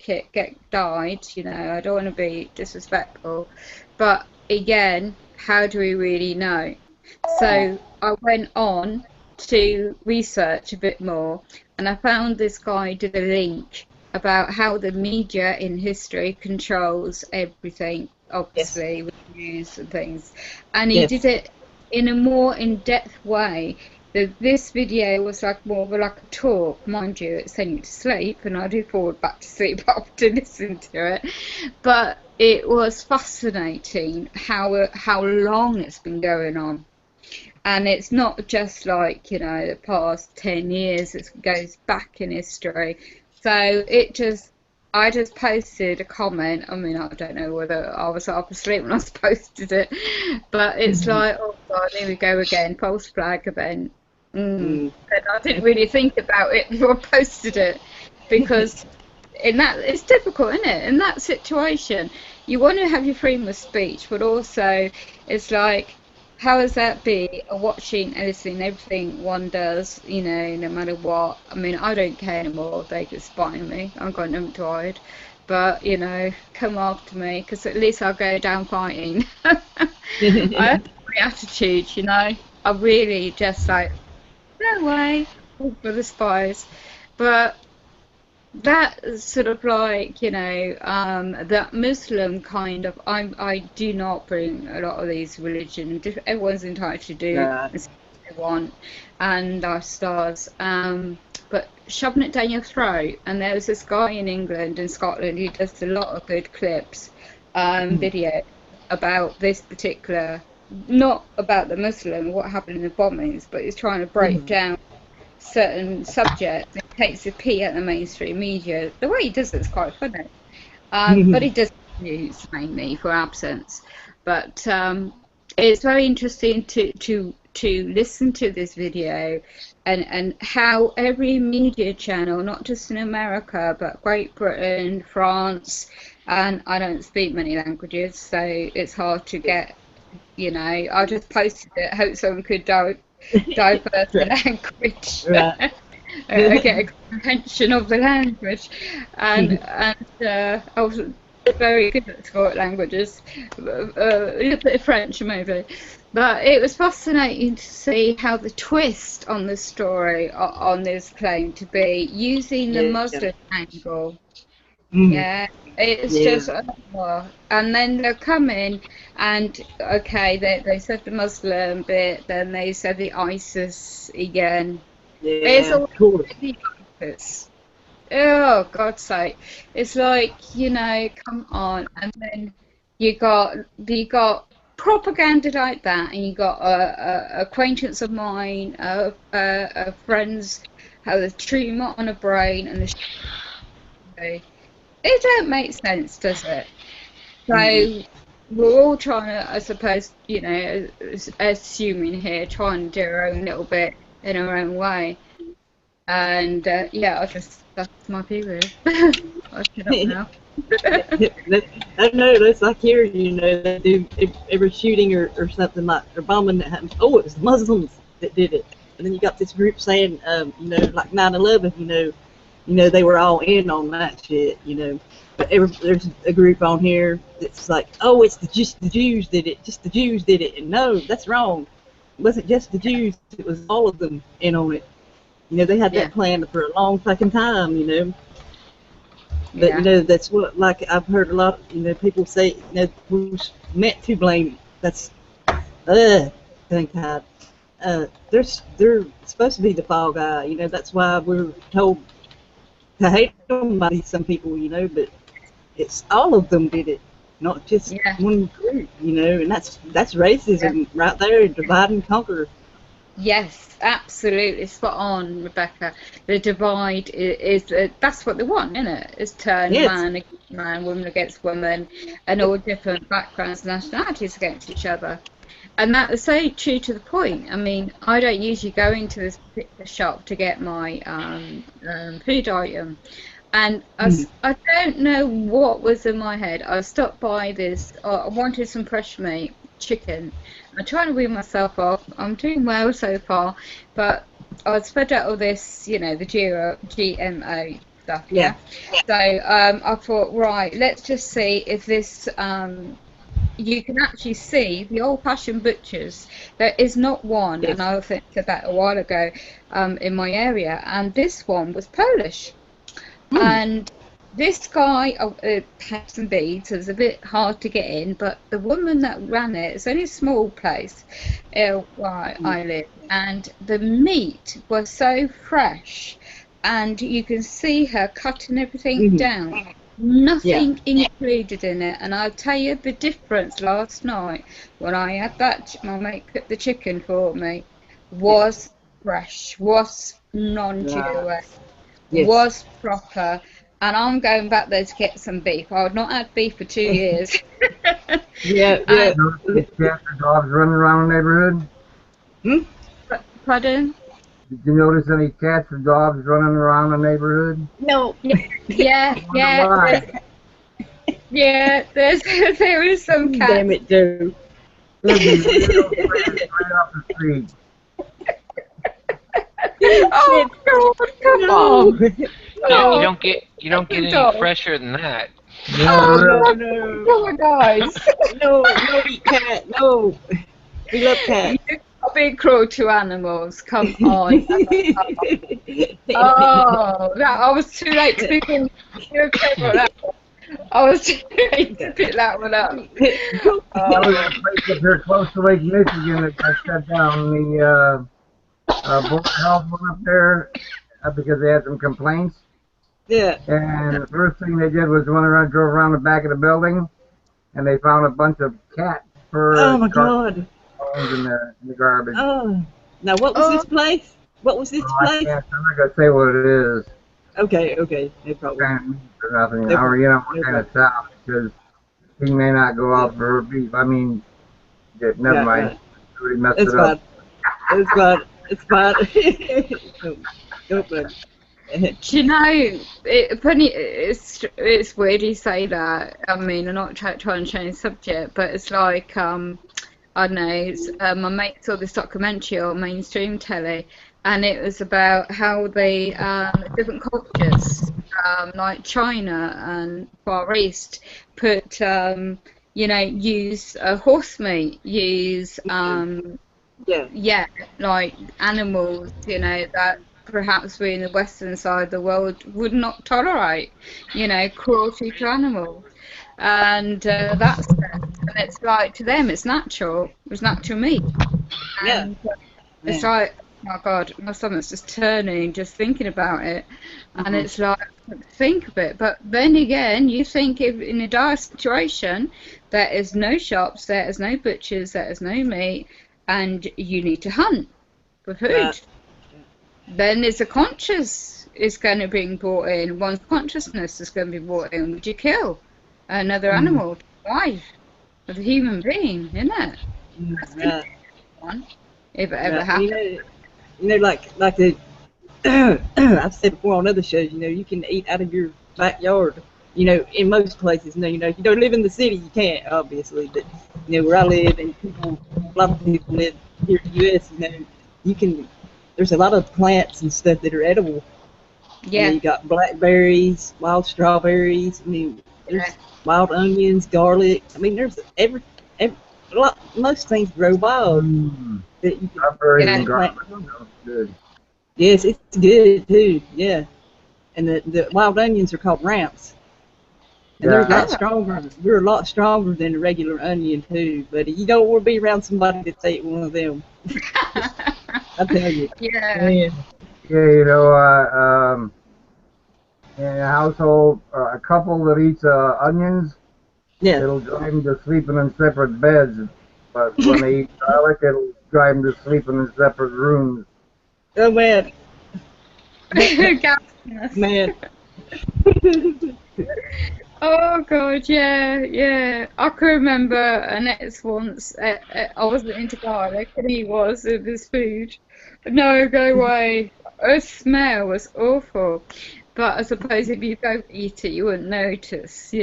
died. I don't want to be disrespectful, but again, how do we really know? So I went on to research a bit more, and I found this guy did a link about how the media in history controls everything, obviously, with news and things. And he did it in a more in-depth way this video was like more of like a talk, mind you. It sent you to sleep, and I did fall back to sleep after listening to it. But it was fascinating how long it's been going on. And it's not just like, you know, the past 10 years, it goes back in history. So I just posted a comment. I mean, I don't know whether I was half asleep when I posted it, but it's like, oh God, here we go again, false flag event. And I didn't really think about it before I posted it, because it's difficult, isn't it? In that situation, you want to have your freedom of speech, but also it's like, how does that be watching and listening everything one does, you know, no matter what? I mean, I don't care anymore if they can spy on me. I've got nothing to hide. But, you know, come after me, because at least I'll go down fighting. I have my attitude, you know. I really just like, no way, for the spies. But that sort of like, you know, that Muslim kind of, I do not bring a lot of these religions. Everyone's entitled to do as they want and our stars. But shoving it down your throat. And there was this guy in England and Scotland who does a lot of good clips, video about this particular, not about the Muslim, what happened in the bombings, but he's trying to break down certain subjects. It takes a pee at the mainstream media. The way he does it is quite funny. But he does news mainly for absence. But it's very interesting to listen to this video and how every media channel, not just in America, but Great Britain, France, and I don't speak many languages, so it's hard to get, you know, I just posted it, hope someone could divert the language. Get a comprehension of the language, and I was very good at sport languages, a little bit of French maybe, but it was fascinating to see how the twist on the story on this claim to be using the Muslim angle. It's just, and then they'll come in and, okay, they said the Muslim bit, then they said the ISIS again. It's all the ISIS. Oh, God's sake. It's like, you know, come on. And then you got propaganda like that, and you got acquaintance of mine, friends, how the tumor on a brain and the it don't make sense, does it? So we're all trying to, I suppose, you know, assuming here, trying to do our own little bit in our own way. And that's my view really. I'll shut up now. I know, that's like here, you know, they do every shooting or something like, or bombing that happens. Oh, it was the Muslims that did it. And then you got this group saying, you know, like 9/11, you know, they were all in on that shit, you know. But there's a group on here that's like, oh, it's just the Jews did it, just the Jews did it. And no, that's wrong. It wasn't just the Jews, it was all of them in on it. You know, they had that plan for a long fucking time, you know. But, you know, that's what, like, I've heard a lot, you know, people say, you know, who's meant to blame, that's, thank God. They're supposed to be the fall guy, you know, that's why we're told to hate them by some people, you know, but it's all of them did it, not just one group, you know, and that's racism right there, divide and conquer. Yes, absolutely, spot on, Rebecca. The divide is that's what they want, isn't it? Is turn man against man, woman against woman, and all different backgrounds and nationalities against each other. And that is so true to the point. I mean, I don't usually go into this particular shop to get my food item. And I don't know what was in my head. I stopped by this, I wanted some fresh meat, chicken. I'm trying to wean myself off. I'm doing well so far. But I was fed up with this, you know, the GMO stuff. Yeah. So I thought, right, let's just see if this... you can actually see the old-fashioned butchers. There is not one, and I think about a while ago in my area, and this one was Polish. And this guy had some beads. It was a bit hard to get in, but the woman that ran it, it's only a small place where I live, and the meat was so fresh, and you can see her cutting everything down. Nothing included in it, and I'll tell you the difference last night when I had that, my mate cooked the chicken for me, was fresh, was non-GMO, was proper, and I'm going back there to get some beef. I've not had beef for 2 years. Yeah. Cats and dogs running around the neighborhood? Pardon? Did you notice any cats and dogs running around the neighborhood? No. Yeah, Why? there is some cats. Damn it, Joe. They'd be right off the street. Oh God, come on! No, you don't get any dog. fresher than that. Oh, no. Come on, guys. No, eat cat. No. We love cats. You're being cruel to animals. Come on. Oh, I was too late to pick one. You're clever, that one. I was too late to pick that one up. I was in a place up here close to Lake Michigan that got shut down. The Board of Health went up there because they had some complaints. Yeah. And the first thing they did was drove around the back of the building, and they found a bunch of cat fur Oh my God. bones in the garbage. Oh. Now, what was this place? What was this place? I'm not gonna say what it is. Okay. No problem. Kind of meat or nothing, No or what problem. kind of stuff, because he may not go out for beef. I mean, never mind. Yeah. Already messed It's it up. fine. It's fine. Don't worry. Do you know, it's weird you say that. I mean, I'm not trying to change the subject, but it's like, I don't know, my mate saw this documentary on mainstream telly, and it was about how they, different cultures, like China and Far East, put, use horse meat, use, like animals, that perhaps we in the western side of the world would not tolerate, cruelty to animals. And that's it. And it's like, to them it's natural meat. And it's like, oh my God, my stomach's just turning just thinking about it. And it's like, think of it. But then again, you think if in a dire situation, there is no shops, there is no butchers, there is no meat, and you need to hunt for food. Then it's a conscious is going to be brought in. One's consciousness is going to be brought in. Would you kill another animal, wife of a human being, isn't it? That's the one, if it ever happens. Like I've said before on other shows, you can eat out of your backyard. In most places, if you don't live in the city, you can't, obviously. But where I live, and a lot of people live here in the U.S., you can. There's a lot of plants and stuff that are edible. Yeah. You got blackberries, wild strawberries. There's wild onions, garlic. There's most things grow wild. That you can plant. Good. Yes, it's good too. Yeah, and the wild onions are called ramps. And they're a lot stronger. They're a lot stronger than a regular onion too. But you don't want to be around somebody that's ate one of them. I tell you. Yeah. Yeah, in a household, a couple that eats onions, it'll drive them to sleeping in separate beds. But when they eat garlic, it'll drive them to sleeping in separate rooms. Oh man. Man. Oh God, yeah. I can remember Annette's once. I wasn't into garlic, and he was with his food. No, go away. Her smell was awful. But I suppose if you don't eat it, you wouldn't notice,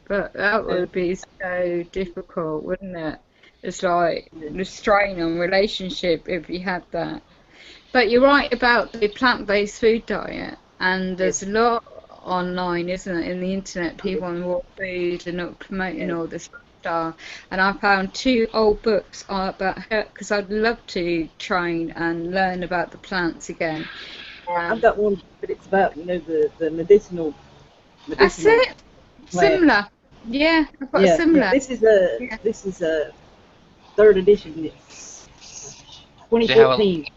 But that would be so difficult, wouldn't it? It's like the strain on relationship if you had that. But you're right about the plant-based food diet, and there's a lot online, isn't it, in the internet, people on raw food and not promoting all this stuff. And I found 2 old books about her, because I'd love to train and learn about the plants again. I've got one, but it's about the medicinal But this That's is a it. class. Similar. Yeah, I've got a Yeah, similar. this is a third edition. It's Does it have a 2014.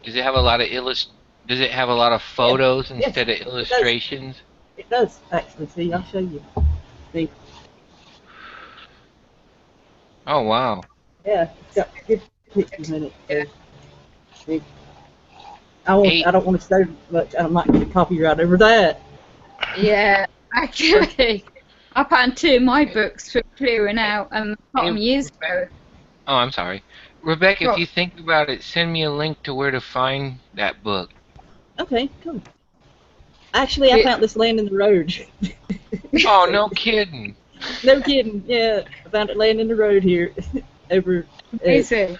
Does it have a lot of Does it have a lot of photos Yes, instead of it does. illustrations? It does actually. See, I'll show you. See, Oh wow. yeah, it's got good pictures in it. So, see, Hey, I don't want to say much. I'm not going to copyright over that. Yeah, actually, I found two of my books for clearing out a hey, couple of years ago. oh, I'm sorry, Rebecca. If Well, you think about it, send me a link to where to find that book. Okay, cool. Actually, I it, found this laying in the road. Oh, So, no kidding. no kidding. Yeah, I found it laying in the road here. Over. amazing.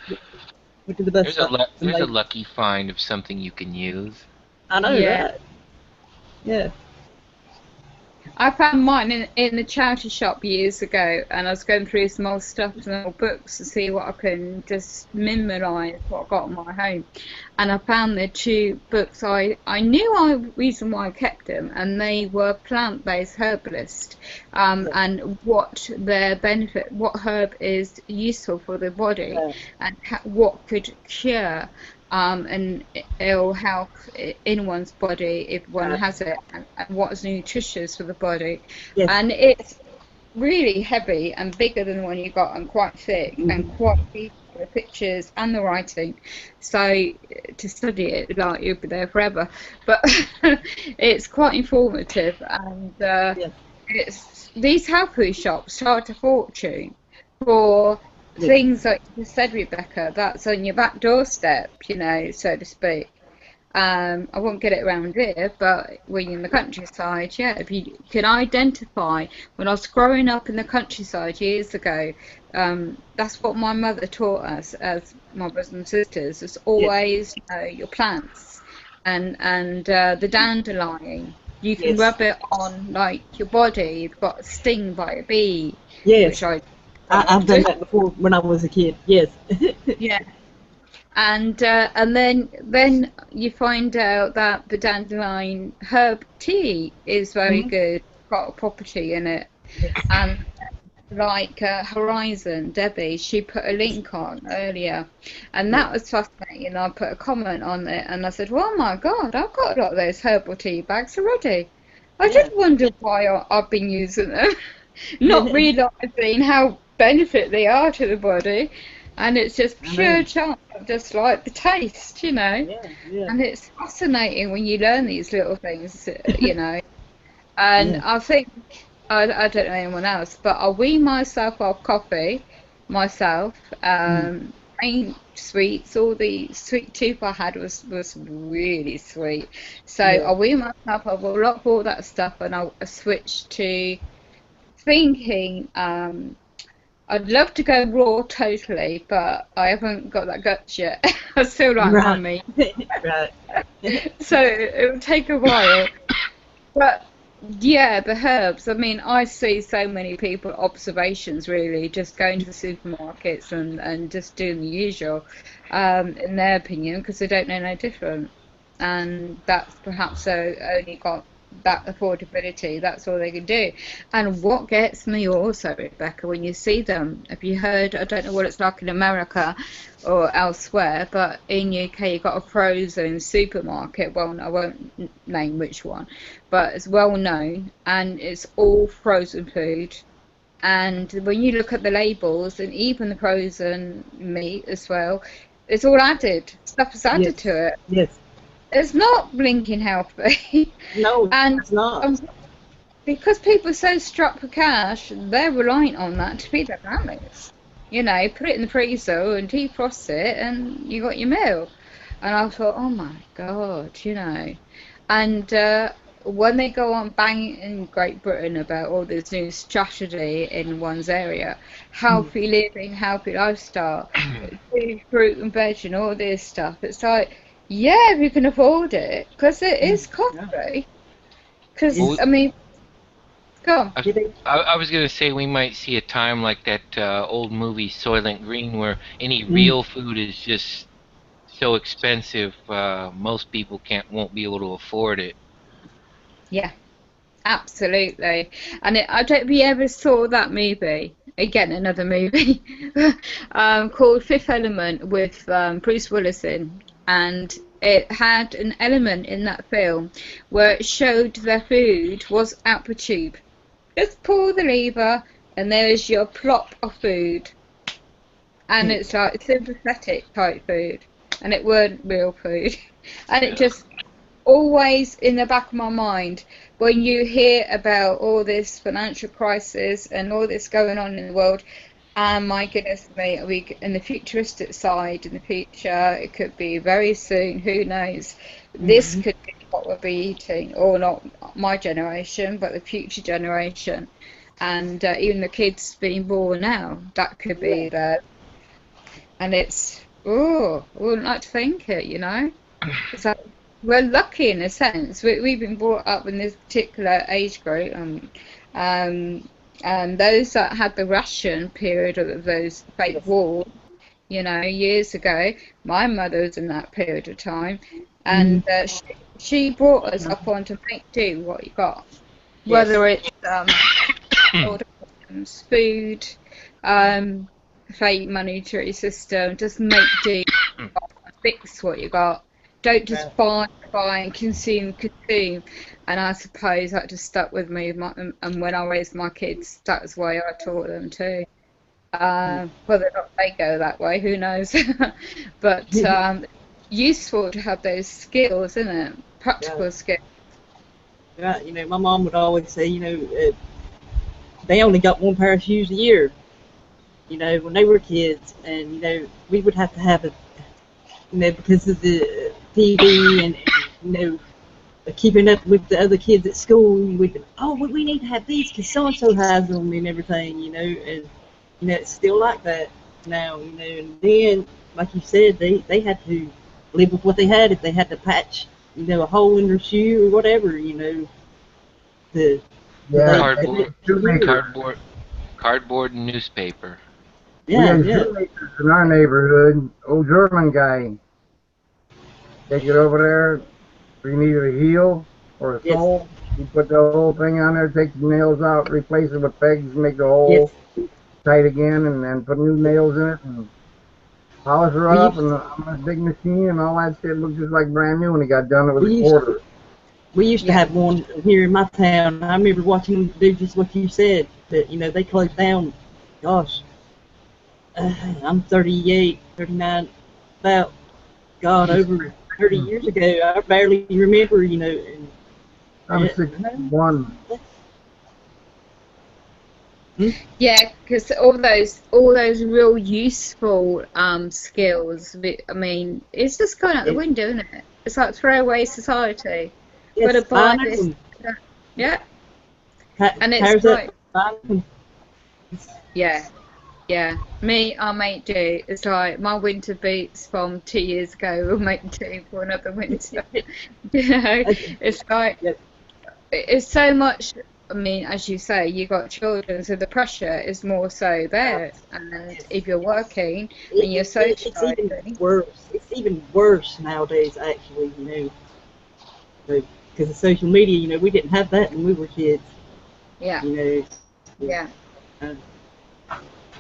Went to the bus stop. There's a Somebody. lucky find of something you can use. I know, Yeah. right? Yeah. I found mine in the charity shop years ago, and I was going through some old stuff and old books to see what I can just minimalise what I got in my home. And I found the two books I knew reason why I kept them, and they were plant-based herbalist, and what their benefit, what herb is useful for the body, and what could cure and ill health in one's body if one has it, and what's nutritious for the body. Yes. And it's really heavy and bigger than the one you got, and quite thick and quite deep, the pictures and the writing. So to study it, like, you'll be there forever. But it's quite informative, and it's these health food shops charge a fortune for things like you said, Rebecca, that's on your back doorstep, you know, so to speak. I won't get it around here, but when you're in the countryside, yeah, if you can identify. When I was growing up in the countryside years ago, that's what my mother taught us as my brothers and sisters. It's always know your plants and the dandelion. You can rub it on like your body. You've got sting by a bee. Yes. Which I've done that before when I was a kid. Yes. Yeah. And then you find out that the dandelion herb tea is very good, got a property in it. And like Horizon, Debbie, she put a link on earlier, and that was fascinating. I put a comment on it, and I said, "Oh my God, I've got a lot of those herbal tea bags already." I did wonder why I've been using them, not realising how benefit they are to the body. And it's just pure chance of just like the taste, you know. And it's fascinating when you learn these little things, you know. And I think, I don't know anyone else, but I wean myself off coffee myself. Main sweets, all the sweet tooth I had was really sweet. So I wean myself off a lot of all that stuff, and I switched to thinking, I'd love to go raw totally, but I haven't got that guts yet. I still like mummy. Right. So it will take a while. But yeah, the herbs. I mean, I see so many people, observations really, just going to the supermarkets and just doing the usual, in their opinion, because they don't know no different. And that's perhaps only got that affordability, that's all they can do. And what gets me also, Rebecca, when you see them, have you heard, I don't know what it's like in America or elsewhere, but in UK you've got a frozen supermarket, well, I won't name which one, but it's well known, and it's all frozen food. And when you look at the labels, and even the frozen meat as well, it's all added, stuff is added to it. Yes. It's not blinking healthy. No, and it's not. Because people are so strapped for cash, they're reliant on that to feed their families. You know, put it in the freezer and defrost it, and you got your meal. And I thought, oh my God, you know. And when they go on banging in Great Britain about all this new strategy in one's area, healthy living, healthy lifestyle, fruit and veg and all this stuff, it's like, yeah, if you can afford it, because it is costly. Because, I mean, go on. I was going to say we might see a time like that old movie Soylent Green, where any real food is just so expensive, most people won't be able to afford it. Yeah, Absolutely. And I don't know if you ever saw that movie. Again, another movie called Fifth Element with Bruce Willis in. And it had an element in that film where it showed their food was out the tube. Just pull the lever and there's your plop of food. And it's like sympathetic type food. And it weren't real food. And it just always in the back of my mind, when you hear about all this financial crisis and all this going on in the world, and my goodness me, we in the futuristic side in the future, it could be very soon, who knows, this could be what we'll be eating, or not my generation, but the future generation, and even the kids being born now, that could be there. And it's, I wouldn't like to think it, you know. So we're lucky in a sense. We've been brought up in this particular age group, and those that had the ration period of those fake wars, you know, years ago. My mother was in that period of time, and she brought us up on to make do what you got, whether it's food, fake monetary system, just make do, fix what you got. Don't just buy and consume. And I suppose that just stuck with me. And when I raised my kids, that's the way I taught them too. Whether or not they go that way, who knows? But useful to have those skills, isn't it? Practical skills. Yeah, you know, my mom would always say, you know, they only got one pair of shoes a year, you know, when they were kids. And, you know, we would have to have a, you know, because of the TV and you know, keeping up with the other kids at school, we need to have these because so-and-so has them and everything, you know, and, you know, it's still like that now, you know, and then, like you said, they had to live with what they had. If they had to patch, you know, a hole in their shoe or whatever, you know, cardboard and newspaper. Yeah, we had shoemakers in our neighborhood, old German guy. Take it over there, if you needed a heel or a sole, you put the whole thing on there, take the nails out, replace it with pegs, make the hole tight again, and then put new nails in it, and polish her up, and on a big machine, and all that shit looked just like brand new when he got done. It was a quarter. We used to have one here in my town. I remember watching them do just what you said, but, you know, they closed down, gosh, I'm 38, 39, about, God, over 30 years ago. I barely remember, you know. I'm 61. Yeah, because all those real useful skills. I mean, it's just going out the window, isn't it? It's like throwaway society. Yes, got to buy this. Yeah. And it's like, yeah. Me, I make do. It's like my winter boots from 2 years ago will make do for another winter. You know, it's like it's so much. I mean, as you say, you got children, so the pressure is more so there. And if you're working and you're socialising, it's even worse. It's even worse nowadays, actually. You know, because of social media. You know, we didn't have that when we were kids. Yeah. You know. Yeah.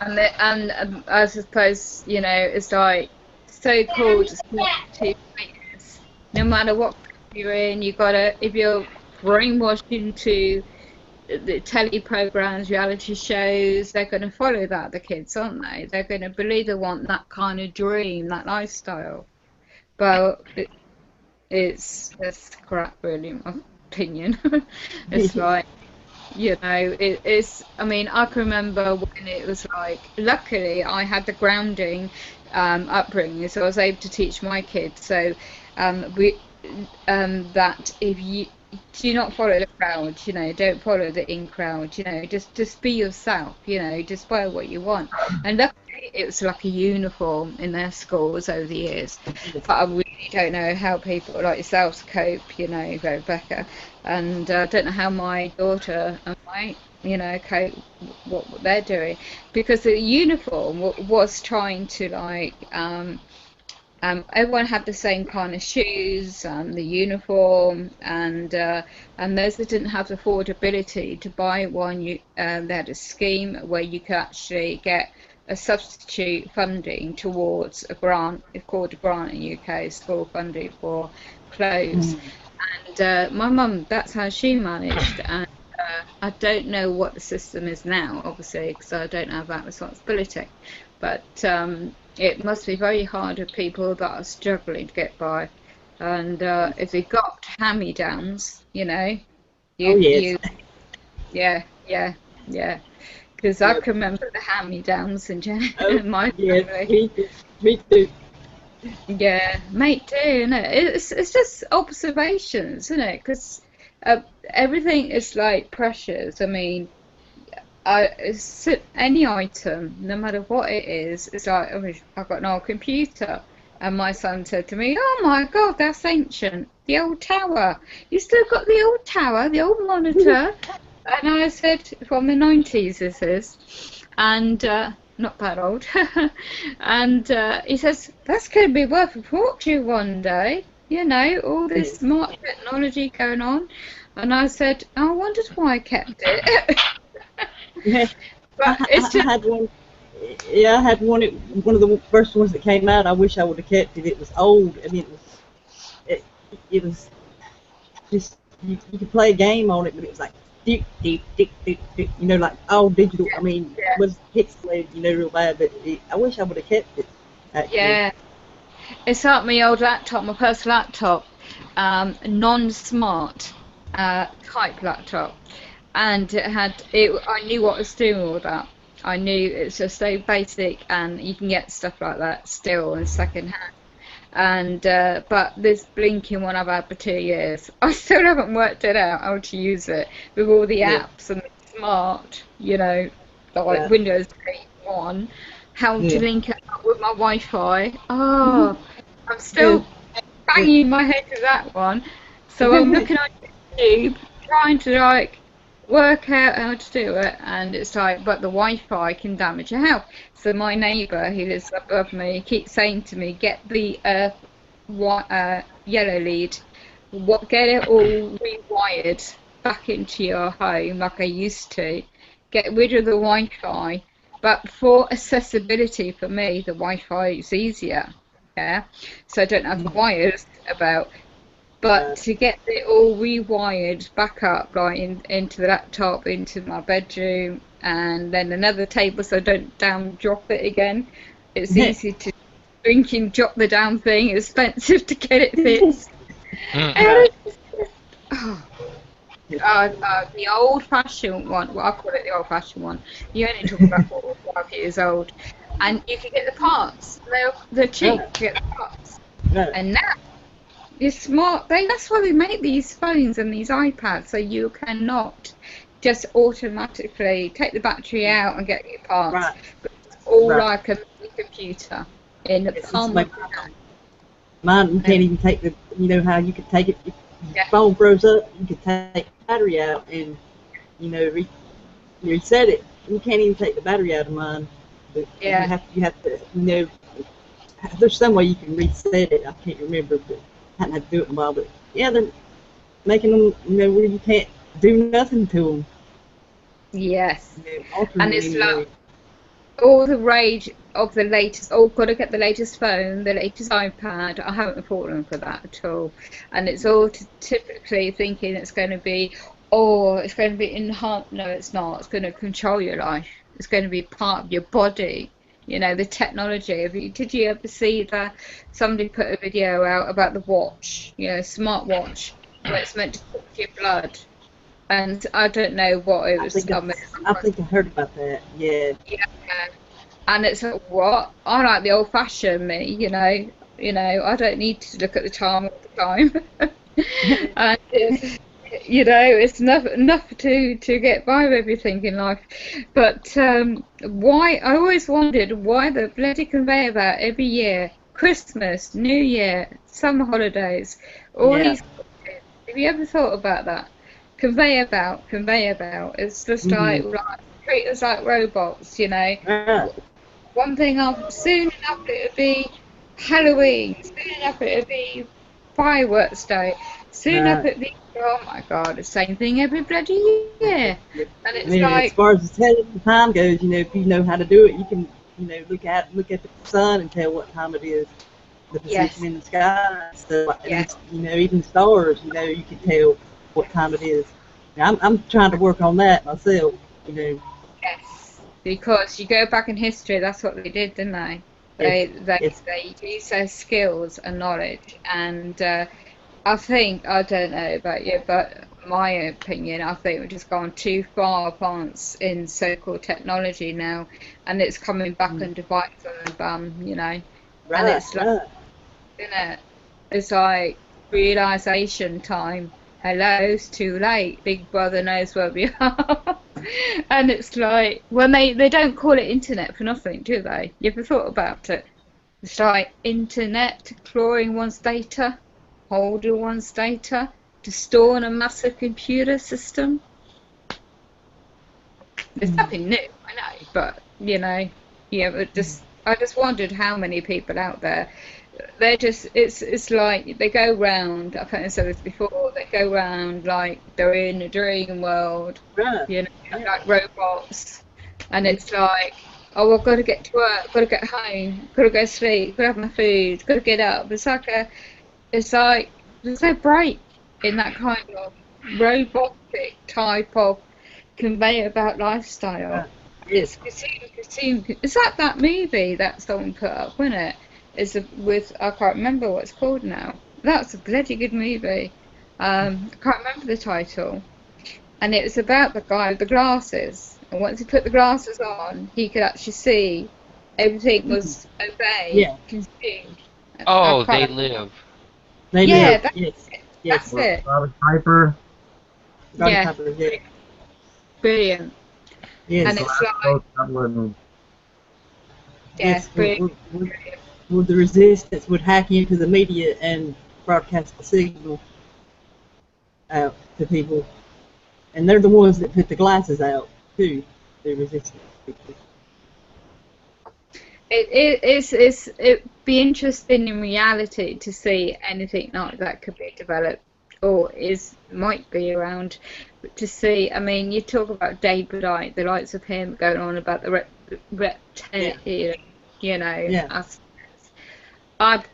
And I suppose, you know, it's like so cool to speak to witness. No matter what you're in, you gotta, if you're brainwashed into the telly programs, reality shows, they're going to follow that, the kids, aren't they? They're going to believe they want that kind of dream, that lifestyle. But it's crap, really, in my opinion. It's like, you know, it's, I mean, I can remember when it was like, luckily I had the grounding upbringing, so I was able to teach my kids. So that if you do not follow the crowd, you know, don't follow the in crowd, you know, just be yourself, you know, just wear what you want. And luckily it was like a uniform in their schools over the years, but I really don't know how people like yourselves cope, you know, Rebecca, and I don't know how my daughter and my, you know, cope what they're doing, because the uniform was trying to like everyone had the same kind of shoes, the uniform, and those that didn't have the affordability to buy one, they had a scheme where you could actually get a substitute funding towards a grant. It's called a grant in the UK, school funding for clothes. And my mum, that's how she managed. And I don't know what the system is now, obviously, because I don't have that responsibility. But it must be very hard for people that are struggling to get by. And if you've got hand-me-downs, you know, yeah. Because I can remember the hand-me-downs in my family. Me too. Yeah, mate too, isn't it? It's just observations, isn't it? Because everything is like pressures. I mean, any item, no matter what it is, it's like, I've got an old computer. And my son said to me, "Oh my God, that's ancient. The old tower. You still got the old tower, the old monitor?" And I said, from the 90s this is, and not that old. And he says, "That's going to be worth a fortune one day. You know, all this smart technology going on." And I said, "I wondered why I kept it." But it's just... I had one. Yeah, I had one. One of the first ones that came out. I wish I would have kept it. It was old. I mean, it was just you could play a game on it, but it was like deep, you know, like all digital. I mean, it was pixelated, you know, real bad. But I wish I would have kept it. Actually. Yeah, it's like my old laptop, my personal laptop, non-smart type laptop, and I knew what I was doing with all that. I knew it's just so basic, and you can get stuff like that still in second hand. And but this blinking one I've had for 2 years, I still haven't worked it out how to use it with all the apps and the smart, you know, like Windows 8.1, how to link it up with my Wi-Fi. Oh, I'm still banging my head with that one. So I'm looking on YouTube, trying to like work out how to do it, and it's like, but the Wi-Fi can damage your health. So my neighbour who lives above me keeps saying to me, get the yellow lead, get it all rewired back into your home like I used to, get rid of the Wi-Fi. But for accessibility, for me, the Wi-Fi is easier, so I don't have the wires about. But to get it all rewired back up, like into the laptop, into my bedroom, and then another table so I don't drop it again. It's easy to drop the damn thing. It's expensive to get it fixed. The old-fashioned one. Well, I call it the old-fashioned one. You only talk about 4 or 5 years old, and you can get the parts. They're cheap to get the parts. And now. You're smart. That's why they make these phones and these iPads, so you cannot just automatically take the battery out and get your parts. Right. But it's all like a computer in the palm of your hand. Mine, you can't even take the, you know how you could take it, if your phone froze up, you could take the battery out and, you know, reset it. You can't even take the battery out of mine. But you have to, you know, there's some way you can reset it. I can't remember, but I hadn't had to do it in a while. But yeah, they're making them, you know, where you can't do nothing to them. Yes. You know, and it's like all the rage of the latest, got to get the latest phone, the latest iPad. I haven't fallen for that at all. And it's all typically thinking it's going to be, it's going to be enhanced. No, it's not. It's going to control your life. It's going to be part of your body. You know, the technology. Did you ever see that somebody put a video out about the watch, you know, smartwatch, where it's meant to cook your blood? And I don't know what it was. I think I heard about that. Yeah. Yeah. And it's like, what? I like the old-fashioned me. You know. I don't need to look at the time all the time. And you know, it's enough to get by with everything in life. But why? I always wondered why the bloody conveyor belt every year, Christmas, New Year, summer holidays, all these. Have you ever thought about that? Conveyor belt. It's just like treat us like robots, you know. One thing, soon enough it'll be Halloween. Soon enough it'll be fireworks day. Soon enough it'll be, oh my god, the same thing every bloody year. And I it's mean, as like, far as the telling the time goes, you know, if you know how to do it, you can, you know, look at the sun and tell what time it is. The position yes, in the sky and stuff. And yes. you know, even stars, you know, you can tell what time it is. Now, I'm trying to work on that myself, you know. Yes, because you go back in history, that's what they did, didn't they? Yes. They used their skills and knowledge, and I think, I don't know about you, but my opinion, I think we've just gone too far advanced in so-called technology now, and it's coming back and bites on the bum, you know. And Right, it's like, right. isn't it? It's like realization time. Hello, it's too late. Big Brother knows where we are. And it's like, when they don't call it internet for nothing, do they? You ever thought about it? It's like internet, clawing one's data, holding one's data, to store on a massive computer system. It's nothing new, I know, but you know, yeah, I just wondered how many people out there, they're just, it's like they go round, I think I said this before, they go round like they're in a dream world, Right. you know, like robots, and it's like, oh, I've got to get to work, got to get home, got to go to sleep, got to have my food, got to get up. It's like there's no break in that kind of robotic type of conveyor belt lifestyle. Right. Yes. Consume. It's like that movie that someone put up, wasn't it? With, I can't remember what it's called now. That's a bloody good movie. I can't remember the title. And it was about the guy with the glasses. And once he put the glasses on, he could actually see everything was obeyed, Yeah. consumed. Oh, I They can't- Live. They Yeah, live. that's Yes. it. Yes. That's it. Robert Piper. Roddy Yeah. Piper, yeah. Brilliant. Yes. And it's like, Scotland. yeah, Yes. brilliant. Where the resistance would hack into the media and broadcast the signal out to people. And they're the ones that put the glasses out, too, the resistance people. It'd be interesting in reality to see anything like that could be developed or might be around, but to see, I mean, you talk about David Icke, the likes of him going on about the reptilian, you know, Yeah. aspects. I'm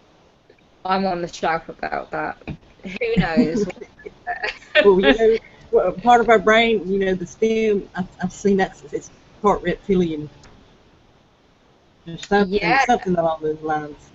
on the shelf about that. Who knows? Well, you know, part of our brain, you know, the stem, I've seen that it's part reptilian. There's something along those lines.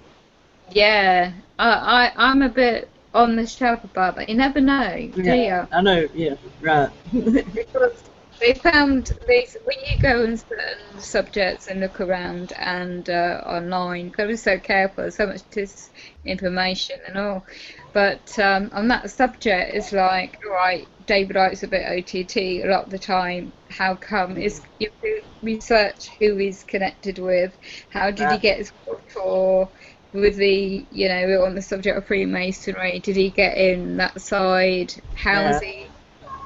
Yeah, I'm a bit on the shelf about that. You never know, do you? I know, yeah, right. Because they found these, when you go on certain subjects and look around and online, you've got to be so careful, there's so much disinformation and all. But on that subject, it's like, all right, David Icke's a bit OTT a lot of the time. How come? You have to research who he's connected with, how did he get his tour with the, you know, on the subject of Freemasonry, did he get in that side? How is he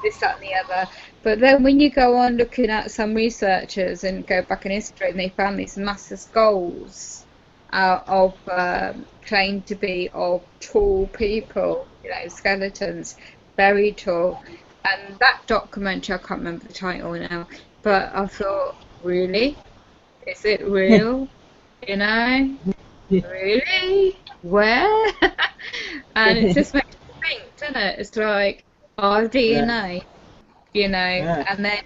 this, that, and the other? But then when you go on looking at some researchers and go back in history, and they found these massive skulls out of claimed to be of tall people, you know, skeletons, very tall. And that documentary, I can't remember the title now, but I thought, really? Is it real? You know? Really? Where? And it just makes you think, doesn't it? It's like our DNA, you know. And then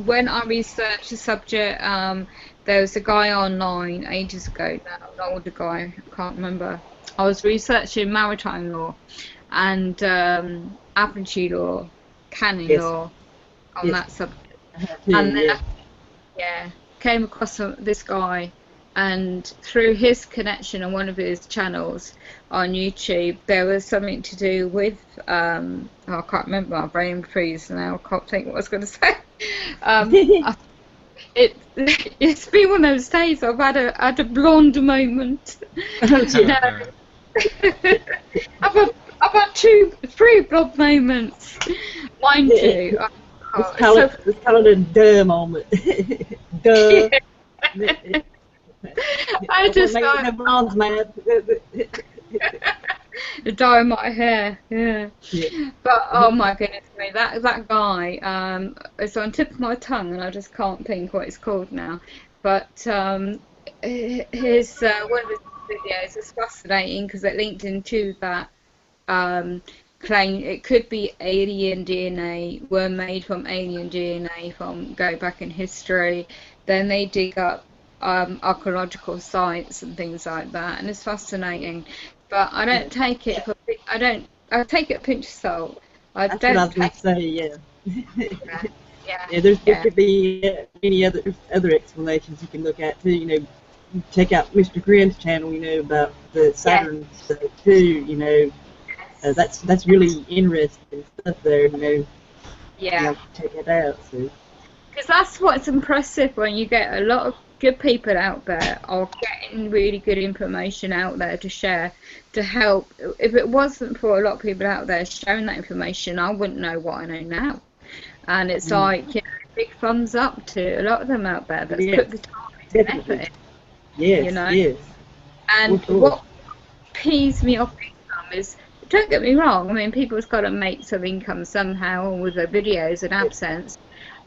when I researched the subject, there was a guy online ages ago now, an older guy, I can't remember. I was researching maritime law and admiralty law, canon law on that subject. And then I came across this guy, and through his connection on one of his channels on YouTube, there was something to do with, I can't remember, my brain freeze now, I can't think what I was going to say. It's been one of those days I've had a blonde moment. You know, I've had 3 blonde moments, mind you. Let's call it a duh moment. Duh. I just make like no bronze mad. dye my hair, yeah. Yeah. But oh my goodness me, that guy, it's on the tip of my tongue, and I just can't think what it's called now. But his one of his videos is fascinating because it linked into that claim it could be alien DNA, were made from alien DNA from go back in history. Then they dig up archaeological sites and things like that, and it's fascinating. But I don't take it. I take it a pinch of salt. I That's what I don't was going take to say, yeah. it. Yeah, Yeah, there yeah, could be many other explanations you can look at too. You know, check out Mr. Grimm's channel. You know about the Saturn stuff too. You know, that's really interesting stuff there. You know, yeah. check it out. So Because that's what's impressive when you get a lot of good people out there are getting really good information out there to share to help. If it wasn't for a lot of people out there sharing that information, I wouldn't know what I know now. And it's like, you know, big thumbs up to a lot of them out there that's put the time and effort in, yes, you know. yes. And For sure. what pees me off big time is, don't get me wrong, I mean, people's got to make some income somehow with their videos and AdSense.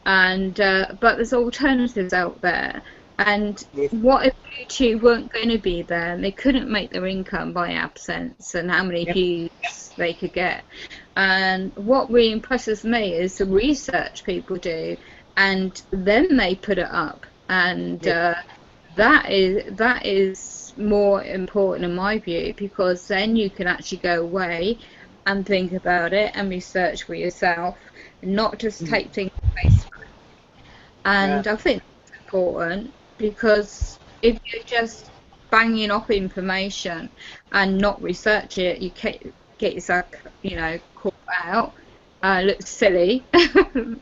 And but there's alternatives out there, and Yes. what if YouTube weren't going to be there and they couldn't make their income by AdSense and how many Yep. views they could get? And what really impresses me is the research people do, and then they put it up, and that is more important in my view, because then you can actually go away and think about it and research for yourself, not just take things at face value. And I think that's important, because if you're just banging off information and not research it, you get yourself, you know, caught out, looks silly,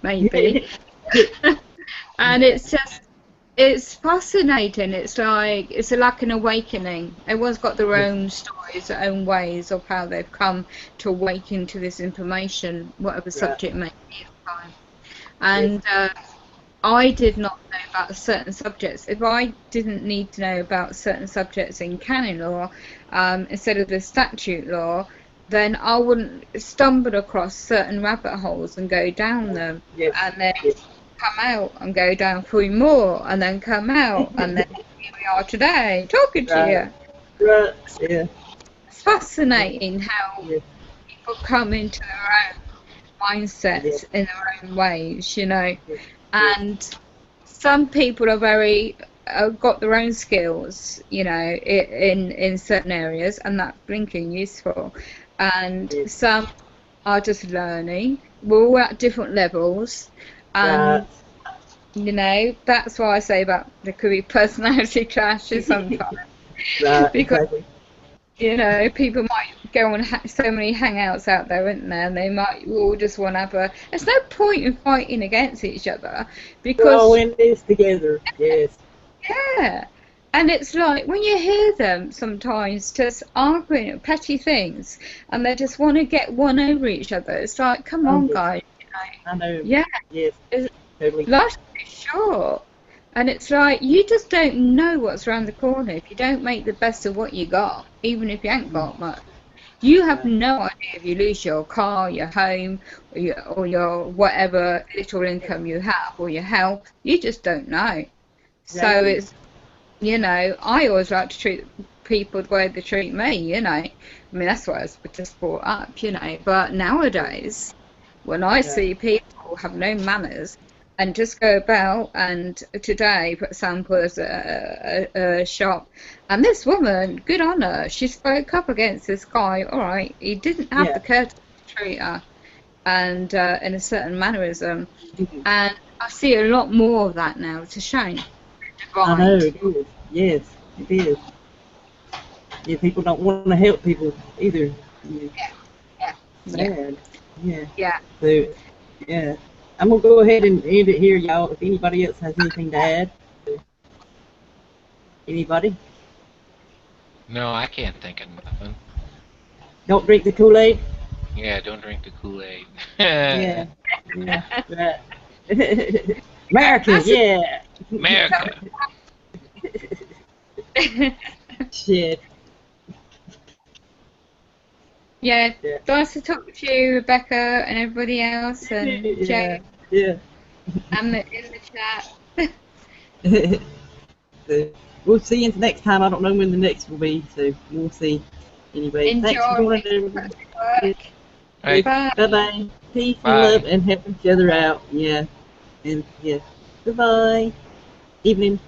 maybe. And it's fascinating. It's like an awakening. Everyone's got their own stories, their own ways of how they've come to awaken to this information, whatever subject may be at the time. And I did not know about certain subjects. If I didn't need to know about certain subjects in canon law, instead of the statute law, then I wouldn't stumble across certain rabbit holes and go down them, and then come out and go down 3 more, and then come out, and then here we are today talking to you. Right. Yeah. It's fascinating how people come into their own mindsets in their own ways, you know. And some people are very got their own skills, you know, in certain areas, and that's blinking useful. And some are just learning. We're all at different levels, and you know, that's why I say about there could be personality clashes sometimes. Because Exactly. you know, people might go on so many hangouts out there, isn't there? And they might all just want to have a. There's no point in fighting against each other, because We're all in this together. Yes. yeah. And it's like when you hear them sometimes just arguing petty things, and they just want to get one over each other. It's like, come on, guys. You know? I know. Yeah. Yes. Totally. Life's too short. And it's like, you just don't know what's around the corner if you don't make the best of what you got, even if you ain't got much. You have no idea if you lose your car, your home, or your whatever little income you have, or your health. You just don't know. So it's, you know, I always like to treat people the way they treat me, you know. I mean, that's what I was just brought up, you know. But nowadays, when I see people have no manners and just go about, and today, for example, there's a shop, and this woman, good on her, she spoke up against this guy. All right, he didn't have the courtesy to treat her, and in a certain mannerism, and I see a lot more of that now. It's a shame. I know it is. Yes, it is. Yeah, people don't want to help people either. Yeah. So, yeah. I'm going to go ahead and end it here, y'all. If anybody else has anything to add. Anybody? No, I can't think of nothing. Don't drink the Kool-Aid? Yeah, don't drink the Kool-Aid. Yeah. Right. America, yeah. America. Shit. Yeah, Yeah. nice to talk to you, Rebecca, and everybody else, and Jay, Yeah. and in the chat. So we'll see you next time. I don't know when the next will be, so we'll see. Anyway, thanks for Enjoy. joining everybody. Work. Right. Bye. Bye-bye. Peace Bye. and love and help each other out. Yeah. And yeah. Goodbye. Evening.